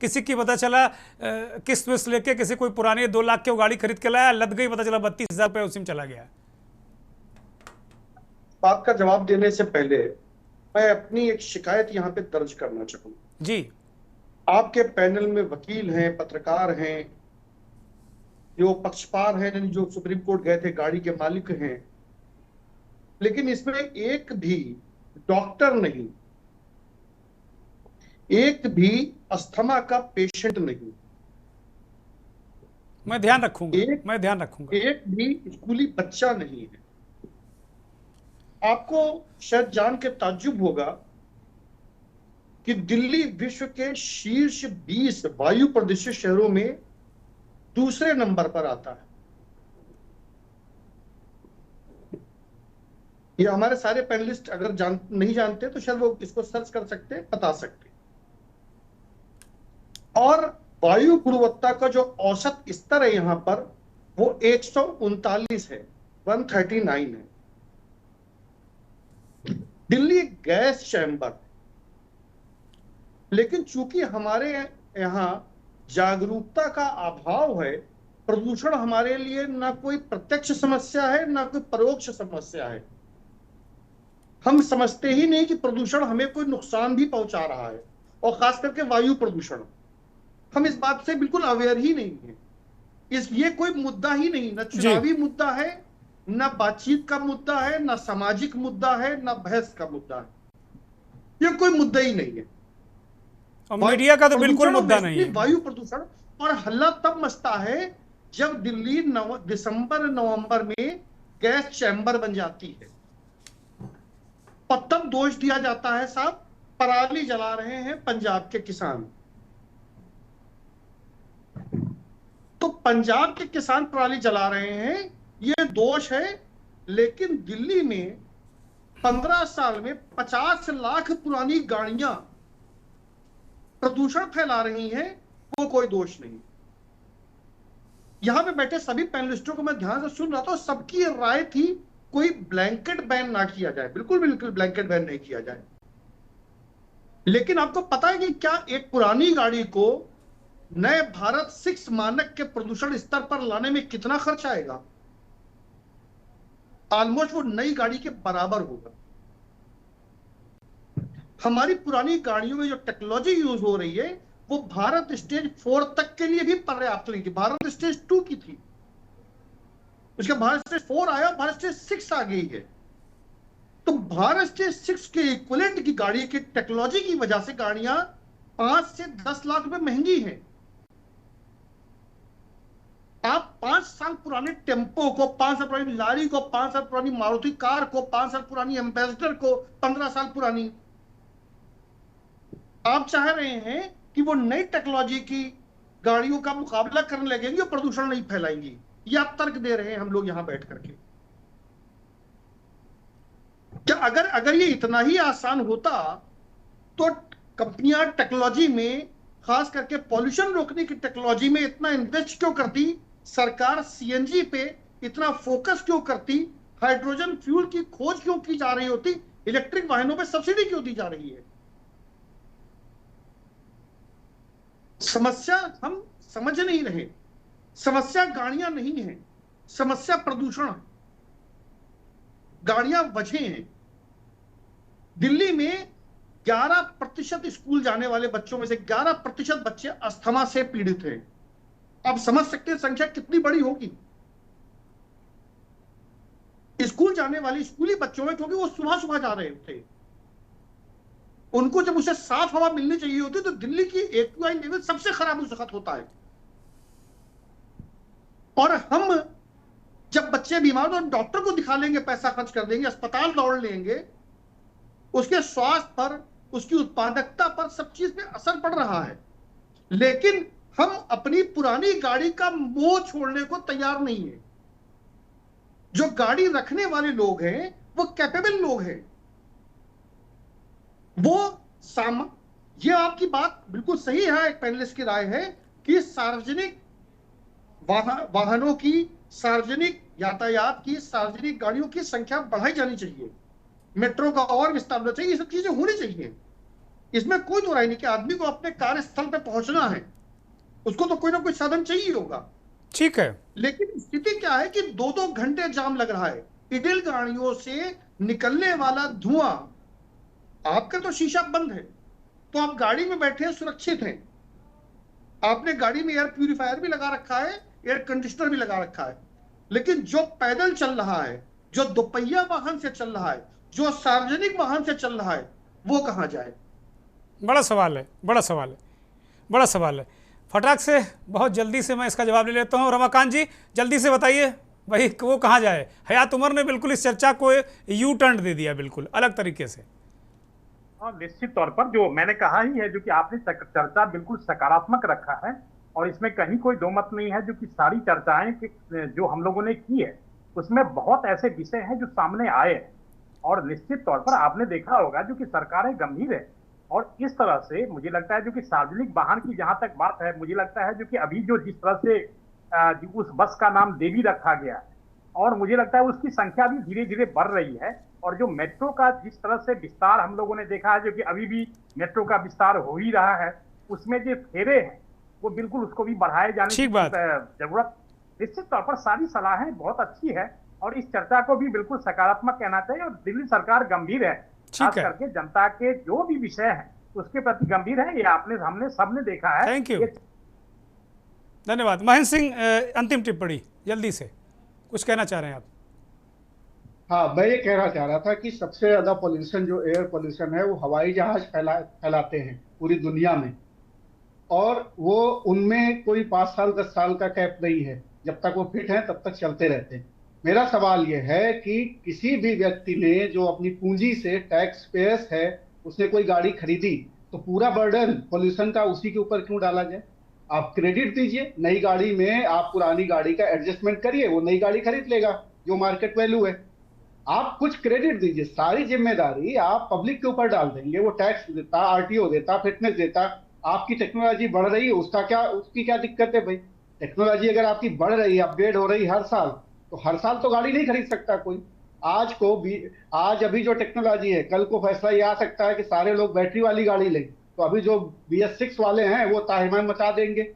किसी की पता चला किस्त विस्त लेके किसी कोई पुरानी 2 लाख की वो गाड़ी खरीद के लाया, लद गई, पता चला 32,000 रुपये उसी में चला गया। बात का जवाब देने से पहले मैं अपनी एक शिकायत यहाँ पे दर्ज करना चाहूंगा। जी। आपके पैनल में वकील हैं, पत्रकार हैं, जो पक्षपात हैं, जो सुप्रीम कोर्ट गए थे, गाड़ी के मालिक हैं, लेकिन इसमें एक भी डॉक्टर नहीं, एक भी अस्थमा का पेशेंट नहीं। मैं ध्यान रखूंगा। एक भी स्कूली बच्चा नहीं है। आपको शायद जान के ताज्जुब होगा कि दिल्ली विश्व के शीर्ष 20 वायु प्रदूषित शहरों में दूसरे नंबर पर आता है। ये हमारे सारे पैनलिस्ट अगर नहीं जानते तो शायद वो इसको सर्च कर सकते हैं, बता सकते हैं। और वायु गुणवत्ता का जो औसत स्तर है यहां पर वो 139 है, 139 है। दिल्ली गैस चैम्बर, लेकिन चूंकि हमारे यहाँ जागरूकता का अभाव है, प्रदूषण हमारे लिए ना कोई प्रत्यक्ष समस्या है ना कोई परोक्ष समस्या है। हम समझते ही नहीं कि प्रदूषण हमें कोई नुकसान भी पहुंचा रहा है, और खास करके वायु प्रदूषण, हम इस बात से बिल्कुल अवेयर ही नहीं है। ये कोई मुद्दा ही नहीं, न चुनावी मुद्दा है, न बातचीत का मुद्दा है, न सामाजिक मुद्दा है, न बहस का मुद्दा है। ये कोई मुद्दा ही नहीं है। और मीडिया का तो बिल्कुल मुद्दा नहीं है। वायु प्रदूषण, और हल्ला तब मचता है जब दिल्ली दिसंबर नवंबर में गैस चैम्बर बन जाती है, और तब दोष दिया जाता है साहब पराली जला रहे हैं पंजाब के किसान। तो पंजाब के किसान पराली जला रहे हैं, ये दोष है। लेकिन दिल्ली में 15 साल में 50 लाख पुरानी गाड़ियां प्रदूषण फैला रही हैं, वो कोई दोष नहीं। यहां पे बैठे सभी पैनलिस्टों को मैं ध्यान से सुन रहा था, सबकी राय थी कोई ब्लैंकेट बैन ना किया जाए, बिल्कुल बिल्कुल ब्लैंकेट बैन नहीं किया जाए। लेकिन आपको पता है कि क्या एक पुरानी गाड़ी को नए भारत 6 मानक के प्रदूषण स्तर पर लाने में कितना खर्च आएगा? ऑलमोस्ट वो नई गाड़ी के बराबर होगा। हमारी पुरानी गाड़ियों में जो टेक्नोलॉजी यूज हो रही है वो भारत स्टेज 4 तक के लिए भी पर्याप्त नहीं थी, भारत स्टेज 2 की थी। उसका भारत स्टेज 4 आया, भारत स्टेज 6 आ गई है। तो भारत स्टेज 6 के इक्विवेलेंट की गाड़ी की टेक्नोलॉजी की वजह से गाड़ियां 5 से 10 लाख रुपए महंगी हैं। आप 5 साल पुराने टेम्पो को, 5 साल पुरानी लारी को, 5 साल पुरानी मारुति कार को, 5 साल पुरानी एम्बेसडर को, 15 साल पुरानी, आप चाह रहे हैं कि वो नई टेक्नोलॉजी की गाड़ियों का मुकाबला करने लगेंगी और प्रदूषण नहीं फैलाएंगी। ये आप तर्क दे रहे हैं हम लोग यहां बैठ करके। क्या अगर ये इतना ही आसान होता तो कंपनियां टेक्नोलॉजी में, खास करके पॉल्यूशन रोकने की टेक्नोलॉजी में इतना इन्वेस्ट क्यों करती? सरकार सीएनजी पे इतना फोकस क्यों करती? हाइड्रोजन फ्यूल की खोज क्यों की जा रही होती? इलेक्ट्रिक वाहनों पे सब्सिडी क्यों दी जा रही है? समस्या हम समझ नहीं रहे। समस्या गाड़ियां नहीं है, समस्या प्रदूषण। गाड़ियां वजह हैं। दिल्ली में 11% स्कूल जाने वाले बच्चों में से 11% बच्चे अस्थमा से पीड़ित हैं। आप समझ सकते हैं संख्या कितनी बड़ी होगी। स्कूल जाने वाले स्कूली बच्चों में, क्योंकि वो सुबह सुबह जा रहे थे, उनको जब उसे साफ हवा मिलनी चाहिए होती तो दिल्ली की AQI लेवल सबसे खराब उस वक्त होता है। और हम जब बच्चे बीमार हो तो डॉक्टर को दिखा लेंगे, पैसा खर्च कर देंगे, अस्पताल दौड़ लेंगे, उसके स्वास्थ्य पर, उसकी उत्पादकता पर, सब चीज पे असर पड़ रहा है। लेकिन हम अपनी पुरानी गाड़ी का मोह छोड़ने को तैयार नहीं है। जो गाड़ी रखने वाले लोग हैं वो कैपेबल लोग हैं। ये आपकी बात बिल्कुल सही है, एक पैनलिस्ट की राय है कि सार्वजनिक वाहनों की, सार्वजनिक यातायात की, सार्वजनिक गाड़ियों की संख्या बढ़ाई जानी चाहिए, मेट्रो का और विस्तार होना चाहिए, ये सब चीजें होनी चाहिए। इसमें कोई दो राय नहीं कि आदमी को अपने कार्यस्थल पे पहुंचना है, उसको तो कोई ना कोई साधन चाहिए होगा, ठीक है। लेकिन स्थिति क्या है कि 2-2 घंटे जाम लग रहा है। इडिल गाड़ियों से निकलने वाला धुआं, आपका तो शीशा बंद है तो आप गाड़ी में बैठे हैं, सुरक्षित हैं, आपने गाड़ी में एयर प्यूरिफायर भी लगा रखा है, एयर कंडीशनर भी लगा रखा है, लेकिन जो पैदल चल रहा है, जो दोपहिया वाहन से चल रहा है, जो सार्वजनिक वाहन से चल रहा है, वो कहां जाए? बड़ा सवाल है, बड़ा सवाल है, बड़ा सवाल है। फटाक से बहुत जल्दी से मैं इसका जवाब ले लेता हूँ। रमाकांत जी जल्दी से बताइए, भाई वो कहाँ जाए? हयात उमर ने बिल्कुल इस चर्चा को यू टर्न दे दिया, बिल्कुल अलग तरीके से। और निश्चित तौर पर जो मैंने कहा ही है, जो कि आपने चर्चा बिल्कुल सकारात्मक रखा है और इसमें कहीं कोई दो मत नहीं है। जो कि सारी चर्चाएं जो हम लोगों ने की है उसमें बहुत ऐसे विषय हैं जो सामने आए हैं और निश्चित तौर पर आपने देखा होगा जो कि सरकारें गंभीर है और इस तरह से मुझे लगता है जो कि सार्वजनिक वाहन की जहां तक बात है, मुझे लगता है जो कि अभी जो जिस तरह से उस बस का नाम देवी रखा गया है और मुझे लगता है उसकी संख्या भी धीरे धीरे बढ़ रही है और जो मेट्रो का जिस तरह से विस्तार हम लोगों ने देखा है, जो कि अभी भी मेट्रो का विस्तार हो ही रहा है, उसमें जो फेरे हैं वो बिल्कुल उसको भी बढ़ाए जाने की जरूरत। निश्चित तौर पर सारी सलाहें बहुत अच्छी है और इस चर्चा को भी बिल्कुल सकारात्मक कहना चाहिए और दिल्ली सरकार गंभीर है, खास करके जनता के जो भी विषय है उसके प्रति गंभीर है। ये हमने सबने देखा है। थैंक यू, धन्यवाद। महेंद्र सिंह, अंतिम टिप्पणी जल्दी से, कुछ कहना चाह रहे हैं आप? हाँ, मैं ये कहना चाह रहा था कि सबसे ज्यादा पोल्यूशन जो एयर पोल्यूशन है वो हवाई जहाज फैलाते हैं पूरी दुनिया में और वो उनमें कोई 5 साल 10 साल का कैप नहीं है, जब तक वो फिट हैं तब तक चलते रहते हैं। मेरा सवाल ये है कि किसी भी व्यक्ति ने जो अपनी पूंजी से टैक्स पेयर्स है उसने कोई गाड़ी खरीदी तो पूरा बर्डन पोल्यूशन का उसी के ऊपर क्यों डाला जाए? आप क्रेडिट दीजिए, नई गाड़ी में आप पुरानी गाड़ी का एडजस्टमेंट करिए, वो नई गाड़ी खरीद लेगा जो मार्केट वैल्यू है। आप कुछ क्रेडिट दीजिए, सारी जिम्मेदारी आप पब्लिक के ऊपर डाल देंगे। वो टैक्स देता, आरटीओ देता, फिटनेस देता। आपकी टेक्नोलॉजी बढ़ रही है, उसकी क्या दिक्कत है भाई? टेक्नोलॉजी अगर आपकी बढ़ रही है, अपग्रेड हो रही हर साल, तो हर साल तो गाड़ी नहीं खरीद सकता कोई। आज अभी जो टेक्नोलॉजी है, कल को फैसला ये आ सकता है कि सारे लोग बैटरी वाली गाड़ी लें, तो अभी जो BS6 वाले हैं वो ताहिमाम मचा देंगे,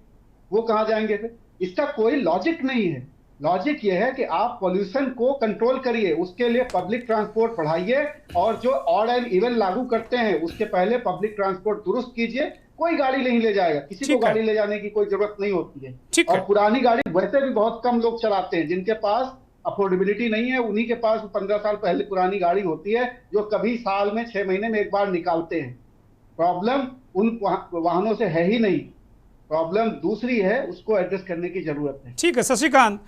वो कहाँ जाएंगे फिर? इसका कोई लॉजिक नहीं है। लॉजिक ये है कि आप पॉल्यूशन को कंट्रोल करिए, उसके लिए पब्लिक ट्रांसपोर्ट बढ़ाइए और जो ऑड एंड इवन लागू करते हैं उसके पहले पब्लिक ट्रांसपोर्ट दुरुस्त कीजिए। कोई गाड़ी नहीं ले जाएगा, किसी को गाड़ी ले जाने की कोई जरूरत नहीं होती है। और पुरानी गाड़ी वैसे भी बहुत कम लोग चलाते हैं, जिनके पास अफोर्डेबिलिटी नहीं है उन्हीं के पास 15 साल पहले पुरानी गाड़ी होती है जो कभी साल में 6 महीने में एक बार निकालते हैं। प्रॉब्लम उन वाहनों से है ही नहीं, प्रॉब्लम दूसरी है, उसको एड्रेस करने की जरूरत है। ठीक है शशिकांत,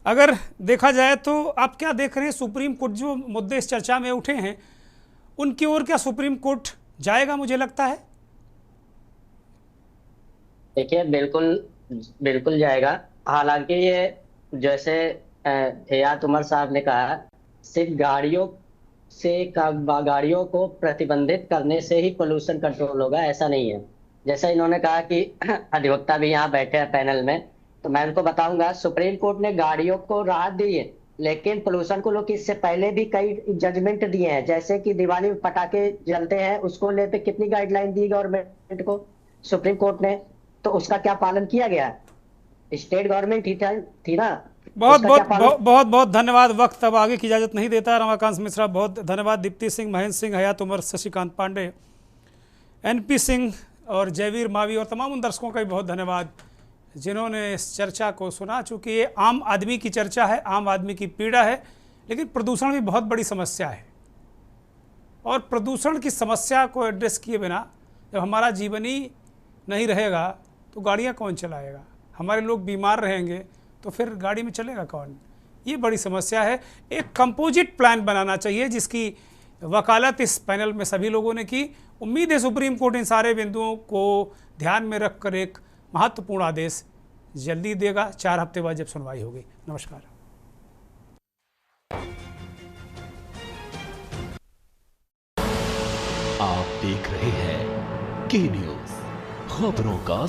अगर देखा जाए तो आप क्या देख रहे हैं, सुप्रीम कोर्ट जो मुद्दे इस चर्चा में उठे हैं उनकी ओर क्या सुप्रीम कोर्ट जाएगा? मुझे लगता है देखिए बिल्कुल जाएगा। हालांकि ये जैसे हयात उमर साहब ने कहा, सिर्फ गाड़ियों को प्रतिबंधित करने से ही पोल्यूशन कंट्रोल होगा, ऐसा नहीं है। जैसा इन्होंने कहा कि अधिवक्ता भी यहाँ बैठे हैं पैनल में, तो मैं उनको बताऊंगा सुप्रीम कोर्ट ने गाड़ियों को राहत दी है, लेकिन पोल्यूशन को लोग इससे पहले भी कई जजमेंट दिए हैं। जैसे कि दिवाली में पटाखे जलते हैं, उसको लेकर कितनी गाइडलाइन दी गवर्नमेंट को सुप्रीम कोर्ट ने, तो उसका क्या पालन किया गया? स्टेट गवर्नमेंट ही थी ना। बहुत धन्यवाद। वक्त अब आगे की इजाजत नहीं देता। रमाकांत मिश्रा बहुत धन्यवाद, दीप्ति सिंह, महेंद्र सिंह, हयात उमर, शशिकांत पांडे, NP सिंह और जयवीर मावी और तमाम उन दर्शकों का भी बहुत धन्यवाद जिन्होंने इस चर्चा को सुना। चूँकि ये आम आदमी की चर्चा है, आम आदमी की पीड़ा है, लेकिन प्रदूषण भी बहुत बड़ी समस्या है और प्रदूषण की समस्या को एड्रेस किए बिना जब हमारा जीवन ही नहीं रहेगा तो गाड़ियाँ कौन चलाएगा? हमारे लोग बीमार रहेंगे तो फिर गाड़ी में चलेगा कौन? ये बड़ी समस्या है। एक कंपोजिट प्लान बनाना चाहिए जिसकी वकालत इस पैनल में सभी लोगों ने की। उम्मीद है सुप्रीम कोर्ट इन सारे बिंदुओं को ध्यान में रखकर एक महत्वपूर्ण आदेश जल्दी देगा, 4 हफ्ते बाद जब सुनवाई होगी। नमस्कार। आप देख रहे हैं के न्यूज़, खबरों का